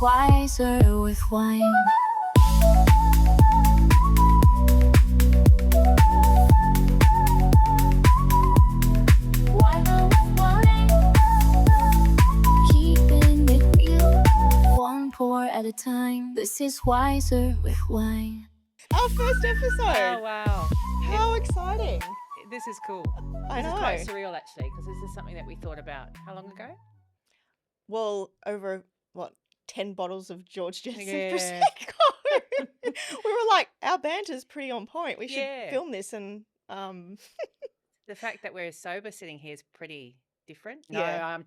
wiser with wine. Wiser with wine. Keeping it real, one pour at a time. This is wiser with wine. Our first episode. Oh, wow. How exciting. This is cool. I This know. is quite surreal, actually, because this is something that we thought about how long ago? Well, over, 10 bottles of George Jensen Yeah. Prosecco. We were like, our banter's pretty on point. We should Yeah. film this and, The fact that we're sober sitting here is pretty different. Yeah.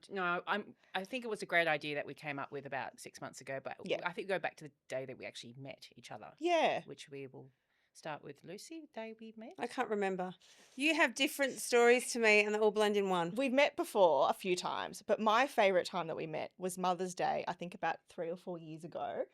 I think it was a great idea that we came up with about 6 months ago, but Yeah. I think go back to the day that we actually met each other, yeah. which we will start with Lucy, the day we met. I can't remember. You have different stories to me and they all blend in one. We've met before a few times, but my favourite time that we met was Mother's Day, I think about 3 or 4 years ago,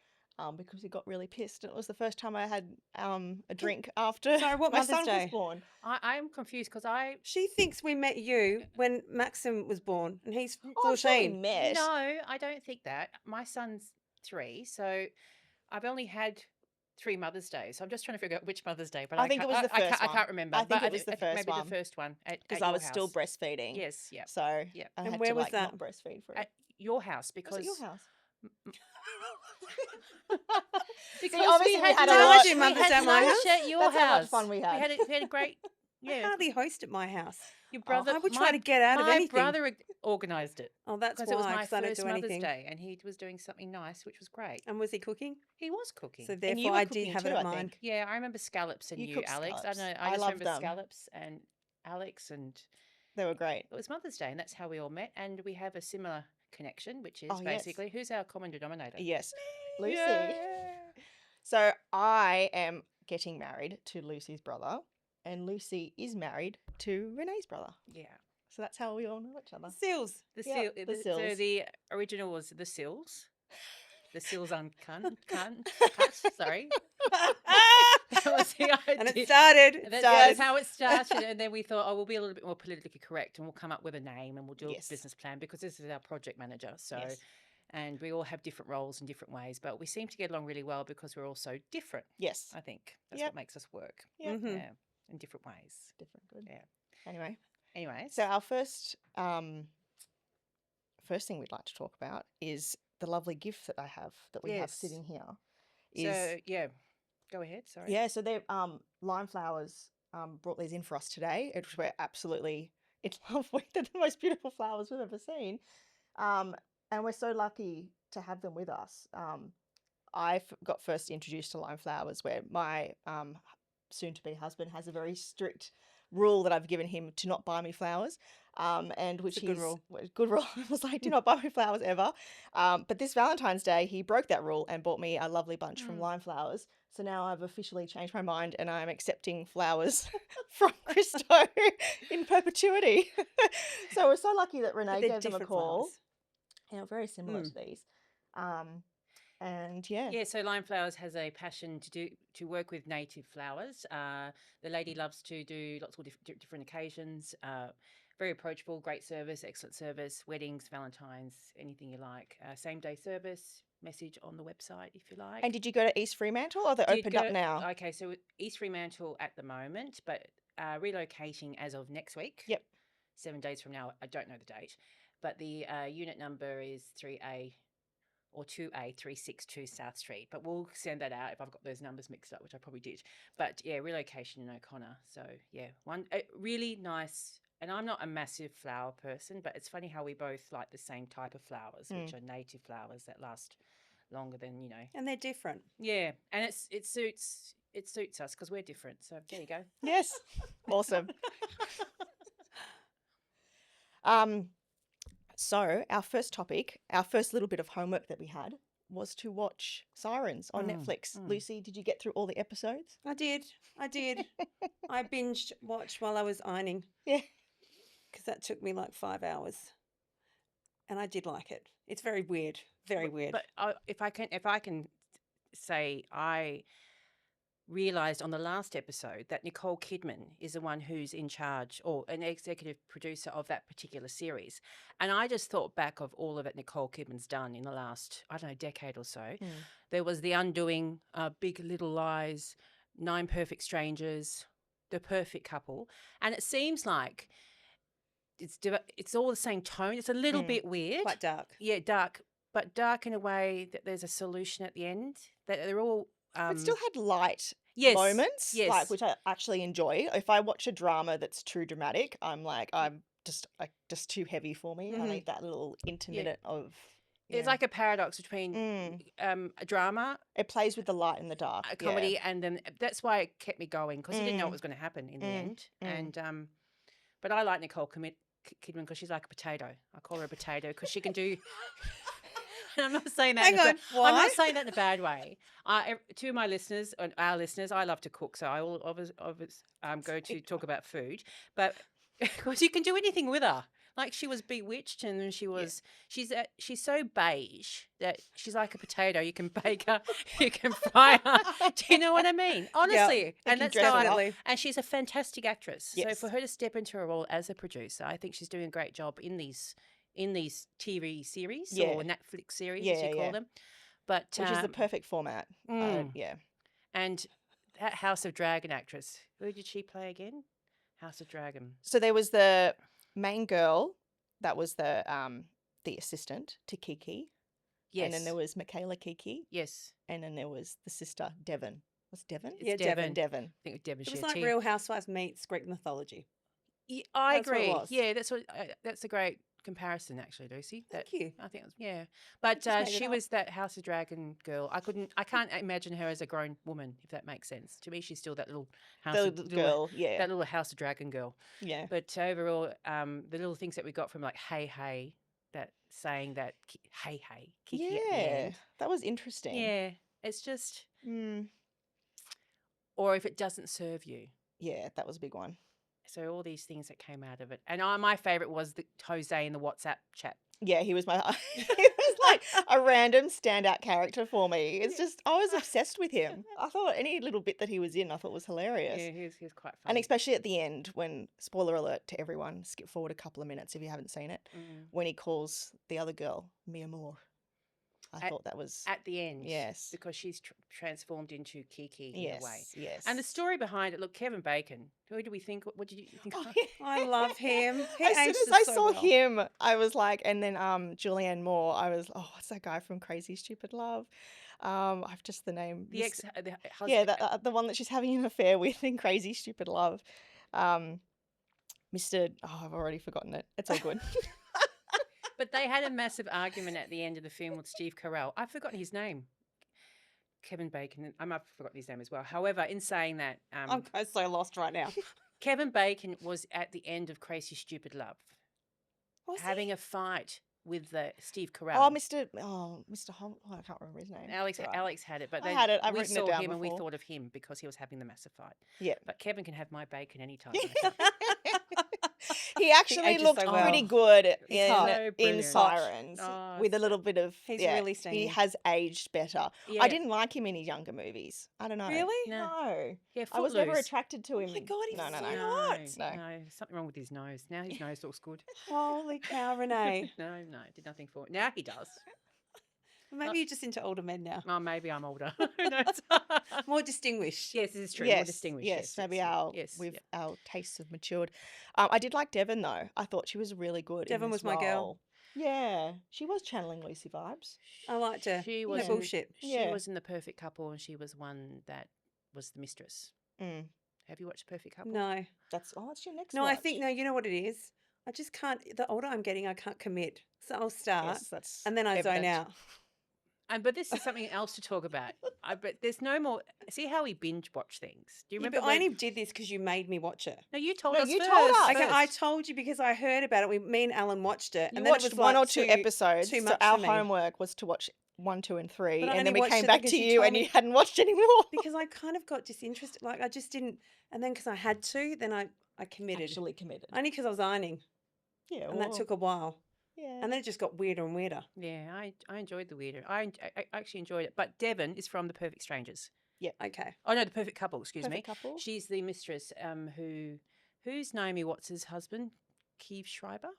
because we got really pissed. And it was the first time I had a drink after Sorry, what my Mother's son Day? was born. I'm confused because She thinks we met you when Maxim was born and he's Oh, I'm sure we 14. met. No, I don't think that. My son's 3, so I've only had 3 Mother's Days. So I'm just trying to figure out which Mother's Day. But I think it was the I first can't one. remember. I think but it was the first maybe one. the first one Because at I your was still house. breastfeeding. Yes, yeah. So Yeah. I And had where to was like that? not breastfeed for it. At your house Was it because your house? because obviously we had a no lot. idea Mother's Day at my lunch house. at your That's how much house. fun we had. We had a great I hardly host at my house. Your brother. I would try to get out of my anything. brother organised it Oh, that's because it was why, my 'cause I don't first do Mother's anything. Day, and he was doing something nice, which was great. And was he cooking? He was cooking. So And therefore you were I did cooking have too, it I at mine. think. Yeah, I remember scallops and You you, cooked Alex. scallops. I know. I I just loved remember them. scallops and Alex, and They were great. it was Mother's Day, and that's how we all met. And we have a similar connection, which is Oh, yes. basically who's our common denominator? Yes. Lucy. Yeah. So I am getting married to Lucy's brother, and Lucy is married to Renee's brother. Yeah. So that's how we all know each other. Seals. The Yeah, seal. the So Sills. the original was the Sills. The Sills cut. Sorry. That was the idea. And it started. And that's started. how it started. And then we thought, oh, we'll be a little bit more politically correct and we'll come up with a name and we'll do Yes. a business plan because this is our project manager. So, Yes. and we all have different roles in different ways, but we seem to get along really well because we're all so different. Yes. I think that's Yep. what makes us work. Yep. Mhm. Yeah, in different ways. Different. Good. Yeah. Anyway, Anyways, so our first thing we'd like to talk about is the lovely gift that I have that we have Yes. sitting here. yeah, go ahead. Sorry. Yeah, so they Lime Flowers brought these in for us today, which we're absolutely in love with. They're the most beautiful flowers we've ever seen. And we're so lucky to have them with us. I got first introduced to Lime Flowers where my soon-to-be husband has a very strict rule that I've given him to not buy me flowers, and which It's a good he's rule. good rule. I was like, do not buy me flowers ever. But this Valentine's Day, he broke that rule and bought me a lovely bunch from Lime Flowers. So now I've officially changed my mind and I'm accepting flowers from Christo in perpetuity. So we're so lucky that Renee They're gave them a different call. flowers. Yeah, very similar to these. And yeah. Yeah, so Lime Flowers has a passion to work with native flowers. The lady loves to do lots of different occasions. Very approachable, great service, excellent service, weddings, Valentine's, anything you like. Same day service. Message on the website if you like. And did you go to East Fremantle or they Did opened go- up now? Okay, so East Fremantle at the moment, but relocating as of next week. Yep. 7 days from now. I don't know the date, but the unit number is 3A or 2A 362 South Street. But we'll send that out if I've got those numbers mixed up, which I probably did. But yeah, relocation in O'Connor. So yeah, one really nice. And I'm not a massive flower person, but it's funny how we both like the same type of flowers, which are native flowers that last longer than, And they're different. Yeah, and it suits us because we're different. So there you go. Yes. Awesome. So our first topic, our first little bit of homework that we had was to watch Sirens on Netflix. Lucy, did you get through all the episodes? I did. I binged watched while I was ironing Yeah. because that took me like 5 hours. And I did like it. It's very weird. Very weird. But if I can say, I realised on the last episode that Nicole Kidman is the one who's in charge or an executive producer of that particular series. And I just thought back of all of it Nicole Kidman's done in the last, I don't know, decade or so. There was The Undoing, Big Little Lies, Nine Perfect Strangers, The Perfect Couple. And it seems like it's all the same tone. It's a little bit weird. Quite dark. Yeah, dark, but dark in a way that there's a solution at the end. That they're all But still had light yes, moments, yes. like which I actually enjoy. If I watch a drama that's too dramatic, I'm just too heavy for me. I need that little intermittent of. It's like a paradox between a drama, it plays with the light and the dark, a comedy, and then that's why it kept me going because I didn't know what was going to happen in the end. And but I like Nicole Kidman because she's like a potato. I call her a potato because she can do. And I'm not saying that. Hang on, why? I'm not saying that in a bad way. To my listeners, our listeners, I love to cook, so I will obviously go to talk about food, but because you can do anything with her. Like she was Bewitched, and then she's so beige that she's like a potato. You can bake her, you can fry her. Do you know what I mean? Honestly, and that's how and she's a fantastic actress. Yes. So for her to step into her role as a producer, I think she's doing a great job in these TV series or Netflix series, as you call them. But which is the perfect format. And that House of Dragon actress, who did she play again? House of Dragon. So there was the main girl that was the assistant to Kiki. Yes. And then there was Michaela Kiki. Yes. And then there was the sister, Devon. Was Devon? It's Devon. I think Devon. It was like Real Housewives meets Greek mythology. Yeah, I That's what it agree. was. Yeah, that's a great comparison, actually, Lucy. Thank you. I think it was, but just made it she up. was that House of Dragon girl. I can't imagine her as a grown woman, if that makes sense. To me, she's still that little Girl, that little House of Dragon girl. Yeah. But overall, the little things that we got from like hey, that saying that hey Kiki at the end. That was interesting. Yeah, it's just, or if it doesn't serve you. Yeah, that was a big one. So all these things that came out of it. And my favourite was the Jose in the WhatsApp chat. Yeah, he was he was like a random standout character for me. It's just, I was obsessed with him. I thought any little bit that he was in, I thought was hilarious. Yeah, he was quite funny. And especially at the end when, spoiler alert to everyone, skip forward a couple of minutes if you haven't seen it, when he calls the other girl, Mi Amor. I thought that was... At the end. Yes. Because she's transformed into Kiki in a way. Yes. And the story behind it, look, Kevin Bacon. Who do we think? What did you think? I love him. He as soon aged as I so saw well. him, I was like, and then Julianne Moore, I was, what's that guy from Crazy Stupid Love? I've just the name. The husband. Yeah, the one that she's having an affair with in Crazy Stupid Love. Mr. Oh, I've already forgotten it. It's all good. But they had a massive argument at the end of the film with Steve Carell. I've forgotten his name. Kevin Bacon. I've forgotten his name as well. However, in saying that, I'm so lost right now. Kevin Bacon was at the end of Crazy Stupid Love, having a fight with Steve Carell. Mr. Hom. I can't remember his name. Alex had it, but I had it. I've we written saw it down him and we before. thought of him because he was having the massive fight. Yeah, but Kevin can have my bacon anytime. He actually ages looked so well. pretty good in brilliant. Sirens with a little bit of. He's really He steamy. has aged better. Yeah. I didn't like him in his younger movies. I don't know. Really? No. Yeah, I was never Footloose. attracted to him. my God, he's no. so No, No. something wrong with his nose. Now his nose looks good. Holy cow, Renee. No, did nothing for it. Now he does. Maybe you're just into older men now. Oh, maybe I'm older. Who knows? More distinguished. Yes, this is true. More distinguished. Yes, maybe our tastes have matured. I did like Devon though. I thought she was really good. Devon in this was my girl. role. Yeah, she was channeling Lucy vibes. I liked her. She No was bullshit. She was in The Perfect Couple, and she was one that was the mistress. Mm. Have you watched The Perfect Couple? No. That's your next. No, I watch. think, no, you know what it is? I just can't, the older I'm getting, I can't commit. So I'll start Yes, that's and then I zone evident. out. But this is something else to talk about. But there's no more. See how we binge watch things? Do you Yeah, remember? but I only did this because you made me watch it. No, you told No, us you first. told us. Okay, First. I told you because I heard about it. Me and Alan watched it. You and then watched it was one like or two episodes. too So much our for me. homework was to watch 1, 2, and 3, But I and then only we watched came it back because to you you, told and me- you hadn't watched anymore. Because I kind of got disinterested. Like I just didn't. And then because I had to, then I committed. Actually committed. Only because I was ironing. Yeah, And that took a while. Yeah. And then it just got weirder and weirder. Yeah, I enjoyed the weirder. I actually enjoyed it. But Devon is from The Perfect Strangers. Okay. Oh no, the perfect couple. Excuse Perfect me. Couple. She's the mistress. Who's Naomi Watts' husband? Keith Schreiber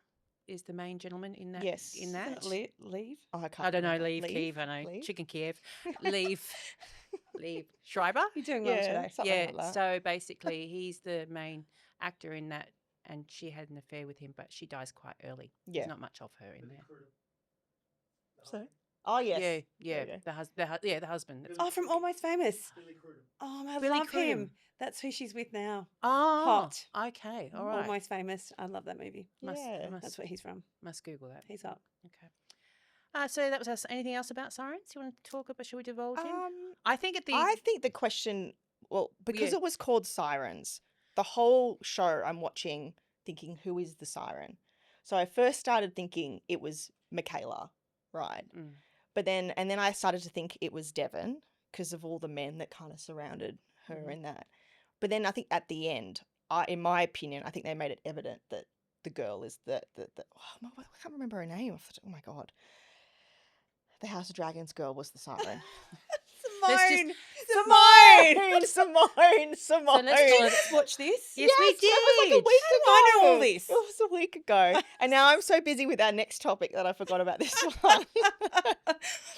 is the main gentleman in that. Yes. In Isn't that. it leave? Oh, I can't I don't know. remember. Leave Kiev. I know. Leave? Chicken Kiev. Leave. Leave Schreiber. You're doing well Yeah, today. something Yeah. like that. So basically, he's the main actor in that, and she had an affair with him, but she dies quite early. Yeah. There's not much of her in there. So. Oh yes. Yeah, There yeah. we go. The husband. That's Oh, from Almost Famous. Oh, I Billy love Crudup. him. That's who she's with now. Oh, Hot. Okay, all right. Almost Famous. I love that movie. Must, Yeah. must, That's where he's from. must Google that. He's up. Okay. So that was us. Anything else about Sirens you want to talk about? Should we divulge in? Um, I think at the I think the question, well, because Yeah. it was called Sirens, the whole show I'm watching thinking, who is the siren? So I first started thinking it was Michaela, right? Mm. But then I started to think it was Devon because of all the men that kind of surrounded her Mhm. in that. But then I think at the end, in my opinion, I think they made it evident that the girl is I can't remember her name. Oh my God. The House of Dragons girl was the siren. Let's just- Simone! Simone! So let's call it. Let's watch this. Yes, we did. That was like a week ago. I know all this? It was a week ago. And now I'm so busy with our next topic that I forgot about this one.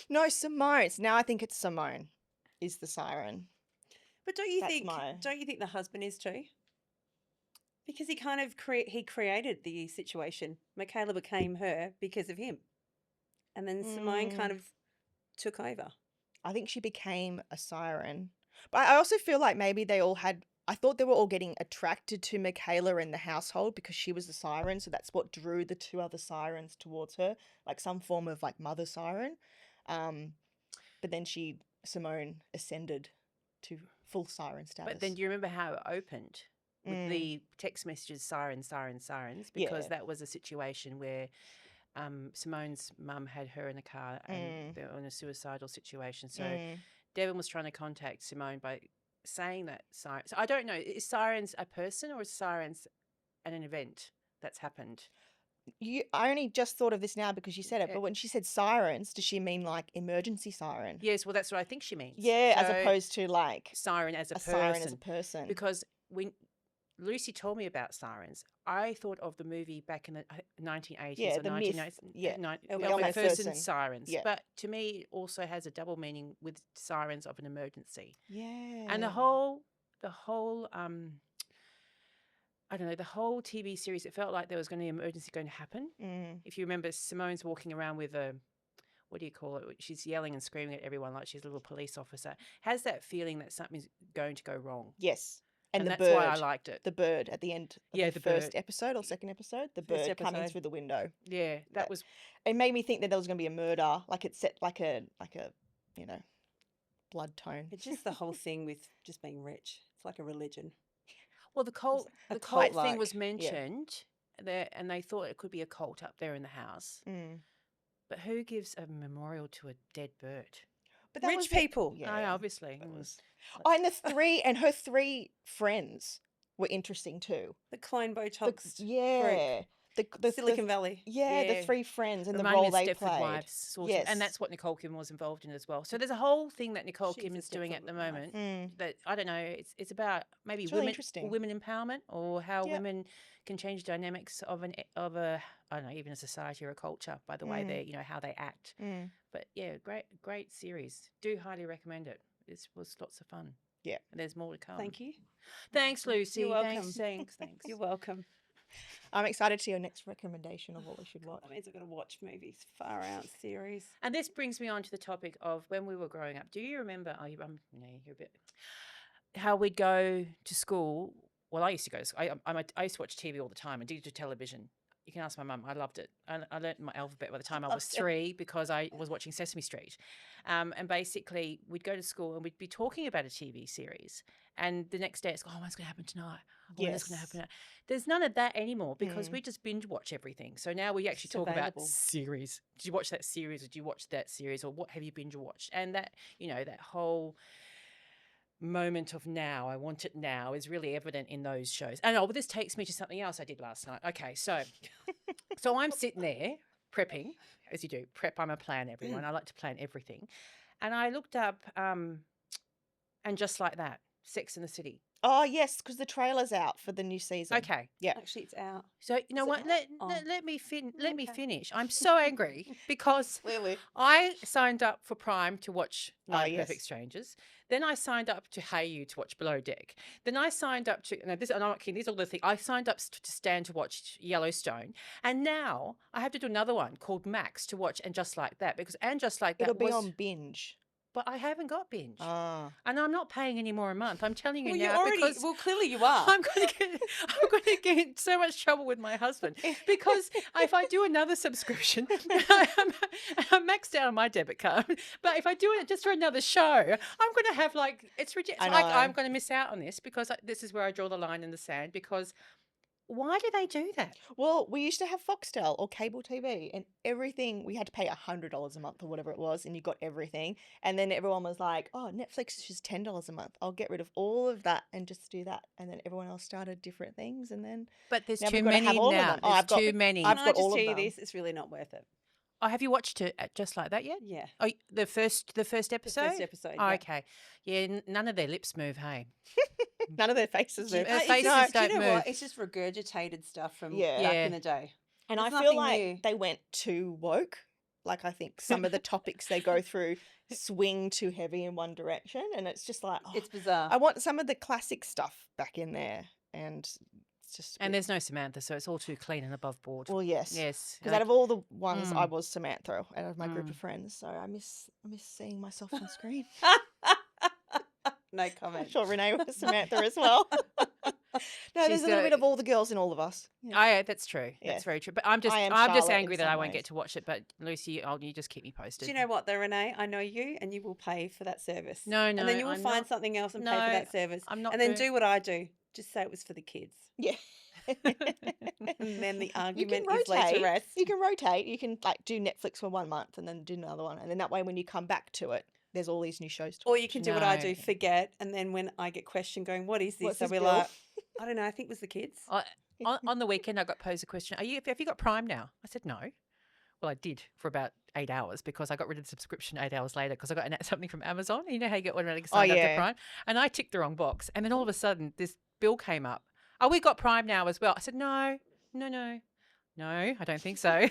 No, Simone. So now I think it's Simone is the siren. But don't you That's think? my- Don't you think the husband is too? Because he kind of he created the situation. Michaela became her because of him, and then Simone kind of took over. I think she became a siren. But I also feel like maybe I thought they were all getting attracted to Michaela in the household because she was the siren. So that's what drew the two other sirens towards her, like some form of like mother siren. But then Simone ascended to full siren status. But then, do you remember how it opened with Mm. the text messages, sirens, sirens, sirens? Because Yeah. that was a situation where Simone's mum had her in a car and they were in a suicidal situation. So Devon was trying to contact Simone by saying that siren. So I don't know, is sirens a person or is sirens an event that's happened? I only just thought of this now because you said it, Okay. but when she said sirens, does she mean like emergency siren? Yes, well, that's what I think she means. Yeah, as So, opposed to like siren as a person. siren as a person. Because when Lucy told me about sirens, I thought of the movie back in the 1980s Yeah, or the myth, 1990s. yeah, Elmer Macpherson Macpherson, sirens. yeah. But to me, it also has a double meaning with sirens of an emergency. Yeah. And the whole I don't know, the whole TV series, it felt like there was going to be an emergency going to happen. If you remember, Simone's walking around with a, what do you call it? She's yelling and screaming at everyone like she's a little police officer. Has that feeling that something's going to go wrong. Yes. And the that's bird. why I liked it. The bird at the end of Yeah, the the first bird. episode or second episode, the First bird coming episode. through the window. Yeah, that was It made me think that there was going to be a murder, like it's set like a blood tone. It's just the whole thing with just being rich. It's like a religion. well. The cult a thing cult-like, was yeah. mentioned there, and they thought it could be a cult up there in the house. But who gives a memorial to a dead bird? But that Rich was people. Yeah. Oh, yeah, obviously. That was... Oh, and her three friends were interesting too. The Clone Botox Yeah. The Silicon Valley. Yeah, the Yeah. three friends and the Reminded me role of they Stepford played. Wives, sort Yes. of, and that's what Nicole Kidman was involved in as well. So there's a whole thing that Nicole She's a Kidman's doing at Stepford the Wife. moment that I don't know. It's about maybe It's really women interesting. women empowerment or how Yep. women can change dynamics of a I don't know, even a society or a culture by the way they how they act. But yeah, great series. Do highly recommend it. This was lots of fun. Yeah. And there's more to come. Thank you. Thanks, Lucy. You're welcome. Thanks. You're welcome. I'm excited to see your next recommendation of what we should watch. That means I've got to watch movies. Far out series. And this brings me on to the topic of when we were growing up. Do you remember? Oh, you're a bit. How we'd go to school. Well, I used to go to school. I used to watch TV all the time and digital television. You can ask my mum. I loved it. I learned my alphabet by the time I was 3 because I was watching Sesame Street. And basically, we'd go to school and we'd be talking about a TV series. And the next day, it's what's going to happen tonight? Oh, what's going to happen? There's none of that anymore because we just binge watch everything. So now we actually It's talk about available. series. Did you watch that series or did you watch that series or what have you binge watched? And that, that whole moment of now, I want it now, is really evident in those shows. And but this takes me to something else I did last night. Okay, so I'm sitting there prepping, as you do. Prep, I'm a plan everyone. I like to plan everything. And I looked up And Just Like That, Sex in the City. Oh, yes, because the trailer's out for the new season. Okay. Yeah. Actually, it's out. So you know Is it what? out? Let, Oh. let me let me Okay. finish. I'm so angry because Clearly. I signed up for Prime to watch Nine yes. Perfect Strangers. Then I signed up to Hey You to watch Below Deck. Then I signed up to I'm not kidding. These are all the things I signed up to Stan to watch Yellowstone, and now I have to do another one called Max to watch And Just Like That because And Just Like That It'll be was, on binge. but I haven't got binge, Ah. and I'm not paying any more a month. I'm telling you Well, now you already. because Well, clearly you are. I'm going to get in so much trouble with my husband because if I do another subscription, I'm maxed out on my debit card. But if I do it just for another show, I'm going to have it's ridiculous. I know. I'm going to miss out on this because this is where I draw the line in the sand. Because why do they do that? Well, we used to have Foxtel or cable TV, and everything we had to pay $100 a month or whatever it was, and you got everything. And then everyone was like, "Oh, Netflix is just $10 a month. I'll get rid of all of that and just do that." And then everyone else started different things, and then But there's now too we've got to many have all of now. them. Oh, There's I've got- too many. I've Can I got just all tell of you them. this? It's really not worth it. Oh, have you watched it Just Like That yet? Yeah. Oh, the first episode. The first episode. Oh, yeah. okay. Yeah, none of their lips move. Hey. None of their faces move. Their It's faces just- don't do you know move. what? It's just regurgitated stuff from Yeah. back Yeah. in the day. And There's I feel nothing like new. they went too woke. Like, I think some of the topics they go through swing too heavy in one direction, and it's just like, oh, It's bizarre. I want some of the classic stuff back in there, and it's just. And there's no Samantha, so it's all too clean and above board. well, yes, Yes. because out of all the ones, I Mm. was Samantha out of my group Mm. of friends, so I miss seeing myself on screen. No I'm comment. sure Renee was Samantha as well. No, there's She's a little got- bit of all the girls in all of us. Yeah. Oh, that's true. Yes. That's very true. But I'm just I am just Charlotte in angry that I some won't ways. get to watch it. But Lucy, you just keep me posted. Do you know what, though, Renee? I know you, and you will pay for that service. No, And then you will I'm find not. something else and pay No, for that service. I'm not And then doing- do what I do. Just say it was for the kids. Yeah. And then the You can argument is rotate. later rest. You can rotate. You can do Netflix for 1 month and then do another one, and then that way when you come back to it, there's all these new shows to Or watch. you can do what I No. do, forget, and then when I get questioned going, what is this? What's So this, we're Bill? like, I don't know, I think it was the kids. On the weekend, I got posed a question. Have you got Prime now? I said no. Well, I did for about 8 hours because I got rid of the subscription 8 hours later because I got something from Amazon. You know how you get automatically signed up to yeah. Prime? And I ticked the wrong box. And then all of a sudden, this bill came up. Oh, we got Prime now as well. I said, no, I don't think so.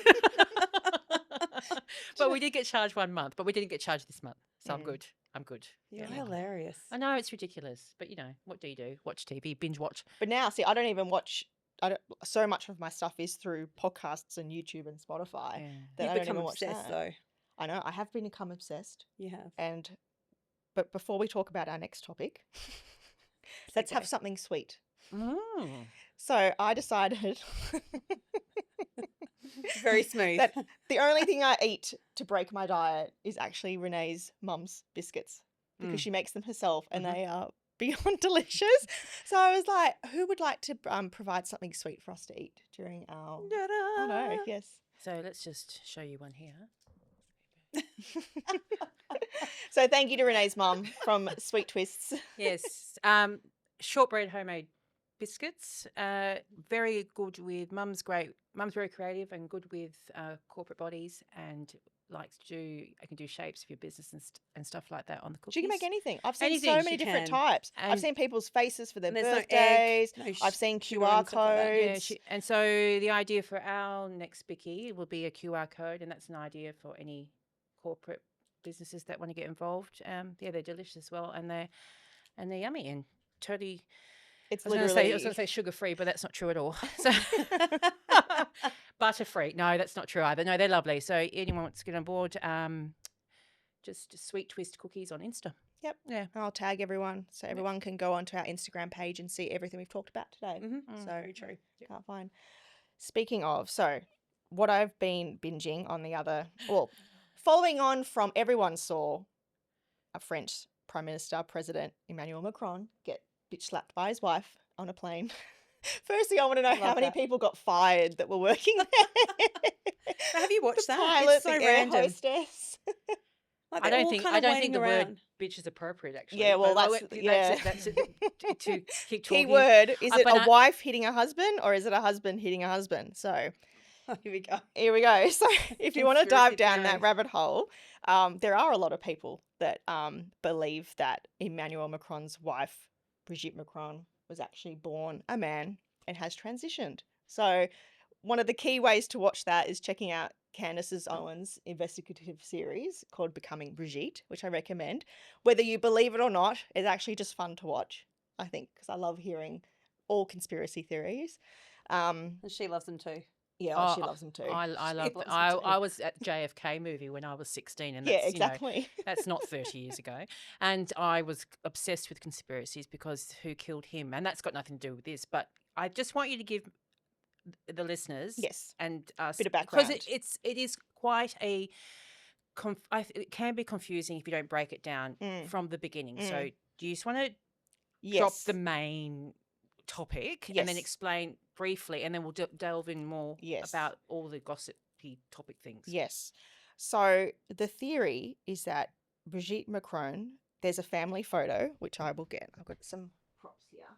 But we did get charged 1 month, but we didn't get charged this month. So I'm good. You're Yeah. hilarious. I know it's ridiculous, but what do you do? Watch TV, binge watch. But now, see, I don't even watch. So much of my stuff is through podcasts and YouTube and Spotify Yeah. that You've I don't become even watch obsessed, that. though. I know I have become obsessed, You have. but before we talk about our next topic, let's have something sweet. Mm. So I decided Very smooth. that the only thing I eat to break my diet is actually Renee's mum's biscuits because she makes them herself and they are beyond delicious. So I was like, who would like to provide something sweet for us to eat during our... Oh no, yes. So let's just show you one here. So thank you to Renee's mum from Sweet Twists. Yes. Shortbread homemade biscuits. Very good with mum's great. Mum's very creative and good with corporate bodies and likes to do. I can do shapes for your business and stuff like that on the cookies. She can make anything. I've seen Anything so many she different can. types. I've And- seen people's faces for their And there's no egg, birthdays. no I've seen sugar QR and stuff like that. codes. Yeah, and so the idea for our next Bicky will be a QR code, and that's an idea for any corporate businesses that want to get involved. Yeah, they're delicious as well, and they're yummy and totally. It's I was literally... going to say sugar free, but that's not true at all. So butter free. No, that's not true either. No, they're lovely. So anyone wants to get on board, just Sweet Twist cookies on Insta. Yep. Yeah. I'll tag everyone so everyone can go onto our Instagram page and see everything we've talked about today. So Very true. can't find. Speaking of, so what I've been binging on the other, well, following on from everyone saw a French Prime Minister, President Emmanuel Macron get bitch slapped by his wife on a plane. Firstly, I want to know how Love many that. people got fired that were working there. Have you watched the that? pilot, It's so the air random. hostess. Like, I they're don't all think kind I of don't waiting think the around. word bitch is appropriate actually. Yeah, well, But that's yeah. that's it, to keep Key talking. word, is it but a wife hitting a husband or is it a husband hitting a husband? So Oh, here we go. here we go. So if you want to Conspiracy dive down that theories. rabbit hole, there are a lot of people that believe that Emmanuel Macron's wife, Brigitte Macron, was actually born a man and has transitioned. So one of the key ways to watch that is checking out Candace Owens' investigative series called Becoming Brigitte, which I recommend. Whether you believe it or not, it's actually just fun to watch, I think, because I love hearing all conspiracy theories. And she loves them too. Yeah, she loves them too. I She love. loves them I too. was at JFK movie when I was 16, and Yeah, that's exactly. that's not 30 years ago. And I was obsessed with conspiracies because who killed him, and that's got nothing to do with this. But I just want you to give the listeners, Yes, and us, bit of because background. it is quite a. It can be confusing if you don't break it down from the beginning. So do you just want to drop Yes. the main topic and then Yes. explain briefly, and then we'll delve in more Yes. about all the gossipy topic things. Yes. So the theory is that Brigitte Macron, there's a family photo, which I will get. I've got some props here.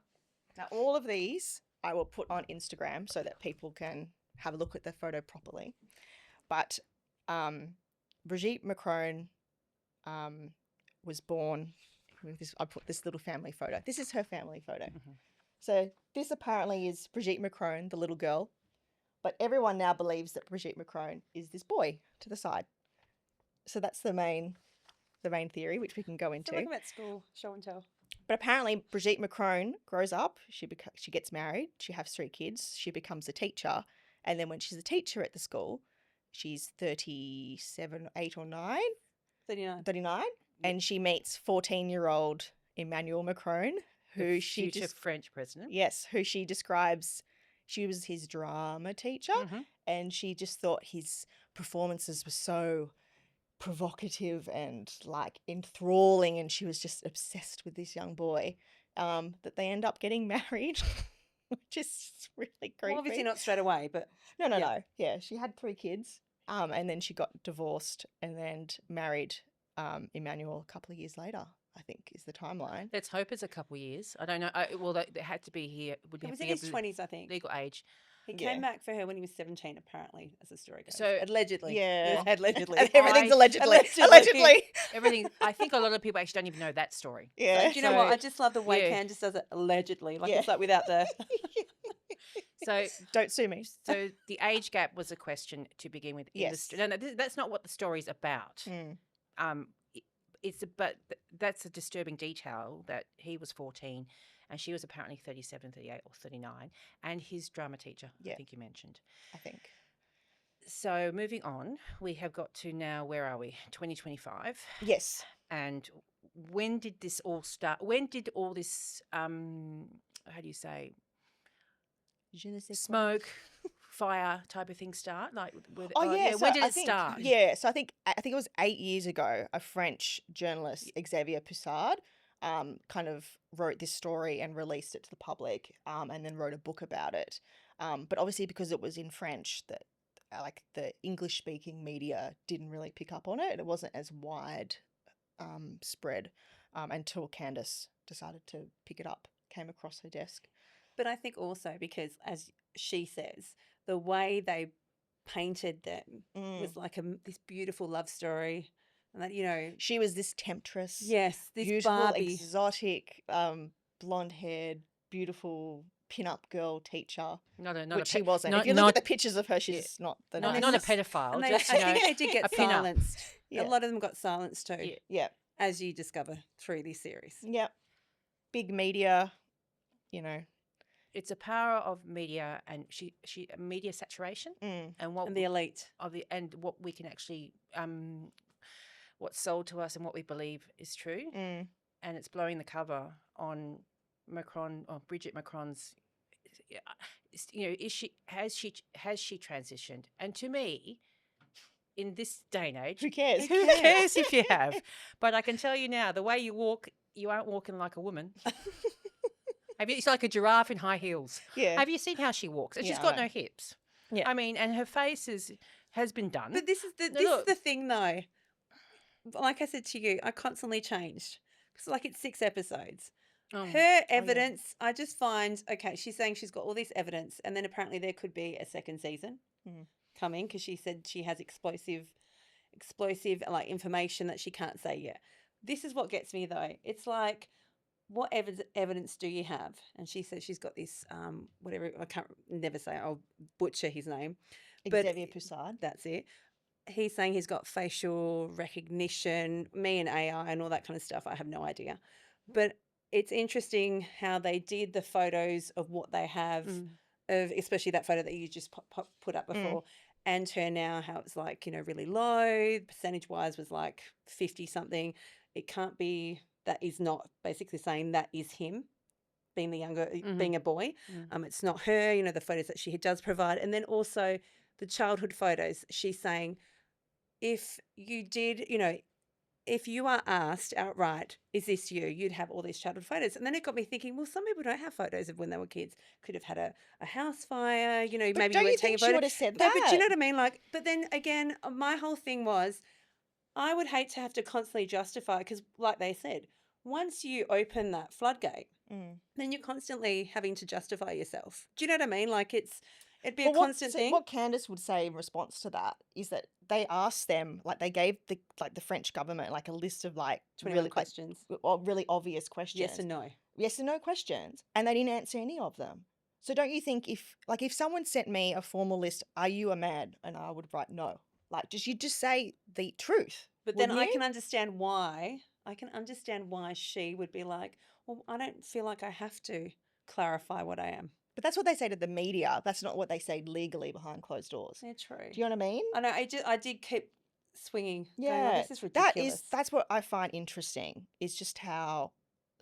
Now, all of these I will put on Instagram so that people can have a look at the photo properly. But Brigitte Macron was born with this. I put this little family photo. This is her family photo. So this apparently is Brigitte Macron, the little girl. But everyone now believes that Brigitte Macron is this boy to the side. So that's the main theory, which we can go So into. like about school show and tell. But apparently Brigitte Macron grows up, she gets married, she has 3 kids, she becomes a teacher, and then when she's a teacher at the school, she's 37, 8 or 9, 39, and she meets 14-year-old Emmanuel Macron, who she future French president. Yes, who she describes, she was his drama teacher, and she just thought his performances were so provocative and like enthralling, and she was just obsessed with this young boy, that they end up getting married, which is really creepy. Well, obviously not straight away, but No. Yeah, she had 3 kids, and then she got divorced and then married Emmanuel a couple of years later, I think is the timeline. Let's hope it's a couple of years. I don't know. Well, it had to be here. he was in his 20s, I think. Legal age. He came back for her when he was 17, apparently, as the story goes. So allegedly. Yeah. Allegedly. Everything's allegedly. Allegedly. Allegedly. Everything. I think a lot of people actually don't even know that story. Yeah. Do you know what? So- I just love the way yeah. Candace does it allegedly. Like Yeah. it's like without the... So Don't sue me. So the age gap was a question to begin with. Yes. No, that's not what the story's about. That's a disturbing detail that he was 14 and she was apparently 37, 38 or 39, and his drama teacher, I think you mentioned. I think. So moving on, we have got to now, where are we? 2025. Yes. And when did this all start? When did all this, how do you say, smoke, fire type of thing start? Like, So when did I it think, start? Yeah, so I think it was 8 years ago. A French journalist, Xavier Poussard, kind of wrote this story and released it to the public, and then wrote a book about it. But obviously, because it was in French, that like the English speaking media didn't really pick up on it. It wasn't as wide spread until Candace decided to pick it up, came across her desk. But I think also because, as she says, the way they painted them was like this beautiful love story. And that, you know... She was this temptress. Yes, this beautiful, Barbie. exotic, blonde-haired, beautiful pin-up girl teacher, which she a wasn't. If you look at the pictures of her, she's not the not nicest. a pedophile. And Just, I think they did a get pin-up. silenced. Yeah. A lot of them got silenced too, Yeah. as you discover through this series. Yep. Big media, you know. It's a power of media, and she media saturation, and what And the elite. and what we can actually what's sold to us and what we believe is true, and it's blowing the cover on Macron or Brigitte Macron's. You know, has she transitioned? And to me, in this day and age, Who cares? Who cares if you have? But I can tell you now, the way you walk, you aren't walking like a woman. It's like a giraffe in high heels. Yeah. Have you seen how she walks? And Yeah, she's I got know. no hips. Yeah. I mean, and her face has been done. But this is the thing, though. Like I said to you, I constantly changed. Because, like, it's 6 episodes. Her evidence, I just find, okay, she's saying she's got all this evidence, and then apparently there could be a second season coming, because she said she has explosive like information that she can't say yet. This is what gets me though. It's like, what evidence do you have? And she says she's got this, whatever, I can't never say, I'll butcher his name. But Xavier Poussard. that's it. He's saying he's got facial recognition, me and AI and all that kind of stuff. I have no idea. But it's interesting how they did the photos of what they have, of especially that photo that you just put up before, and her now, how it's like, really low, percentage-wise was like 50 something. It can't be, that is not basically saying that is him being the younger, being a boy. It's not her, the photos that she does provide. And then also the childhood photos, she's saying, if you did, if you are asked outright, is this you? You'd have all these childhood photos. And then it got me thinking, well, some people don't have photos of when they were kids. Could have had a house fire, But maybe don't you you were taking think a she photo. would have said No, but do you know that? what I mean? Like, but then again, my whole thing was, I would hate to have to constantly justify, because like they said, once you open that floodgate, then you're constantly having to justify yourself. Do you know what I mean? Like it'd be a constant thing. What Candace would say in response to that is that they asked them, like they gave the French government like a list of like 21 really questions. really obvious questions. Yes and no. Yes and no questions, and they didn't answer any of them. So don't you think if someone sent me a formal list, are you a man, and I would write no, like you just say the truth. But then wouldn't I you? can understand why. I can understand why she would be like, well, I don't feel like I have to clarify what I am. But that's what they say to the media. That's not what they say legally behind closed doors. Yeah, true. Do you know what I mean? I know. I did keep swinging. Going, Yeah, oh, this is ridiculous. that's what I find interesting, is just how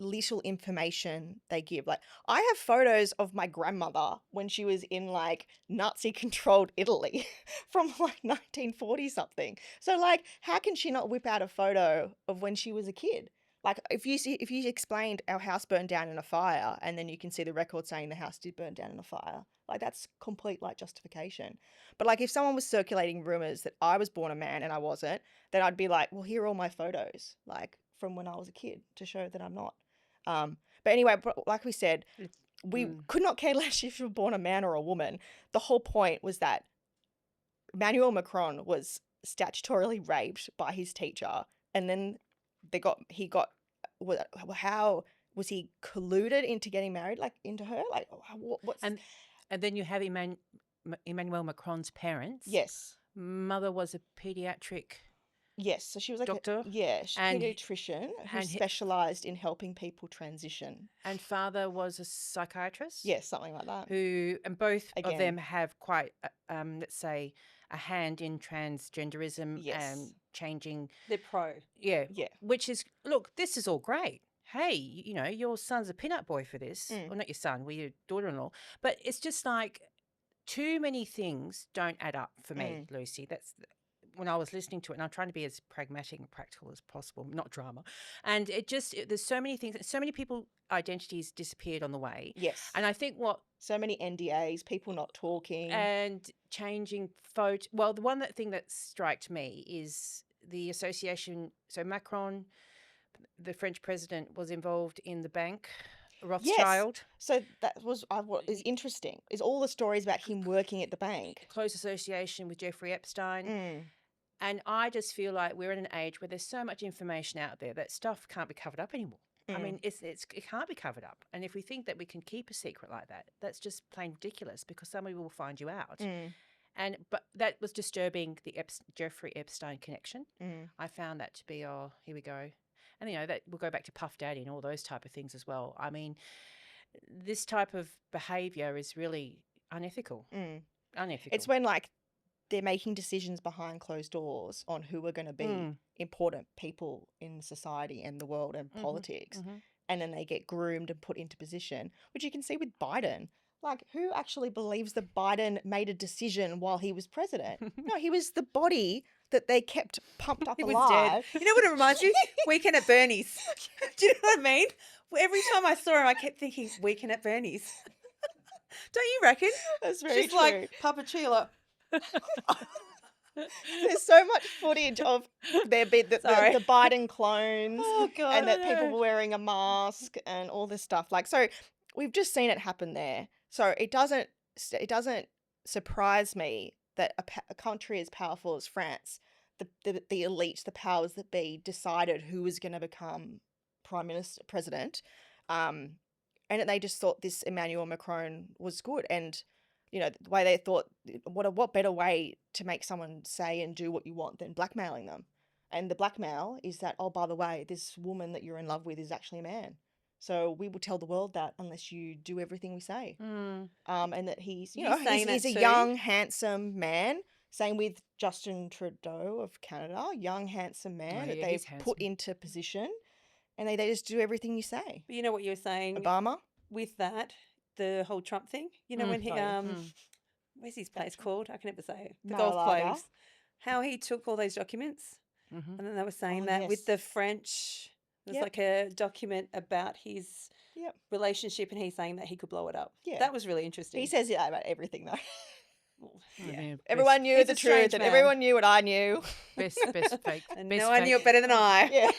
little information they give. Like, I have photos of my grandmother when she was in like Nazi controlled Italy from like 1940 something. So like, how can she not whip out a photo of when she was a kid? Like, if you explained our house burned down in a fire, and then you can see the record saying the house did burn down in a fire, like that's complete like justification. But like, if someone was circulating rumors that I was born a man and I wasn't, then I'd be like, well, here are all my photos, like from when I was a kid, to show that I'm not. But anyway, like we said, we could not care less if you were born a man or a woman. The whole point was that Emmanuel Macron was statutorily raped by his teacher, and then how was he colluded into getting married, like into her? Like, what's and then you have Emmanuel Macron's parents. Yes. Mother was a pediatric. Yes, so she was like doctor. she's a pediatrician who and specialised in helping people transition. And father was a psychiatrist. Yes, something like that. And both of Again. them have quite, let's say, a hand in transgenderism Yes. and changing. They're pro. Yeah. Yeah. Which is, look, this is all great. Hey, your son's a pin-up boy for this. Well, not your son, your daughter-in-law. But it's just like, too many things don't add up for me, Lucy. That's when I was listening to it, and I'm trying to be as pragmatic and practical as possible, not drama. And there's so many things, so many people identities disappeared on the way. Yes. And I think so many NDAs, people not talking. And changing photo. Well, the thing that struck me is the association. So Macron, the French president, was involved in the bank Rothschild. Yes. So that was what is interesting, is all the stories about him working at the bank. Close association with Jeffrey Epstein. And I just feel like we're in an age where there's so much information out there that stuff can't be covered up anymore. I mean, it can't be covered up. And if we think that we can keep a secret like that, that's just plain ridiculous, because somebody will find you out. But that was disturbing, the Jeffrey Epstein connection. I found that to be, here we go. And, that we'll go back to Puff Daddy and all those type of things as well. I mean, this type of behaviour is really unethical. Unethical. It's when, like, they're making decisions behind closed doors on who are going to be important people in society and the world and politics. And then they get groomed and put into position, which you can see with Biden. Like, who actually believes that Biden made a decision while he was president? No, he was the body that they kept pumped up He alive. was dead. You know what it reminds me? Weekend at Bernie's. Do you know what I mean? Every time I saw him, I kept thinking, Weekend at Bernie's. Don't you reckon? That's very Just true. like Papa Chila. There's so much footage of the Biden clones, Oh, God, and that I people know. were wearing a mask and all this stuff. Like, so we've just seen it happen there. So it doesn't surprise me that a country as powerful as France, the elite, the powers that be, decided who was going to become president, and they just thought this Emmanuel Macron was good, and the way they thought, what better way to make someone say and do what you want than blackmailing them. And the blackmail is that, oh, by the way, this woman that you're in love with is actually a man. So we will tell the world that unless you do everything we say. And that he's a young, handsome man. Same with Justin Trudeau of Canada, young, handsome man that they've put into position, and they just do everything you say. But you know what you were saying Obama with that, the whole Trump thing. You know when he where's his place called? I can never say it. The golf place. How he took all those documents, and then they were saying that with the French. There's like a document about his relationship, and he's saying that he could blow it up. Yeah, that was really interesting. He says about everything though. Yeah. Everyone knew the truth, and everyone knew what I knew. Best fake. And no one knew it better than I. Yeah.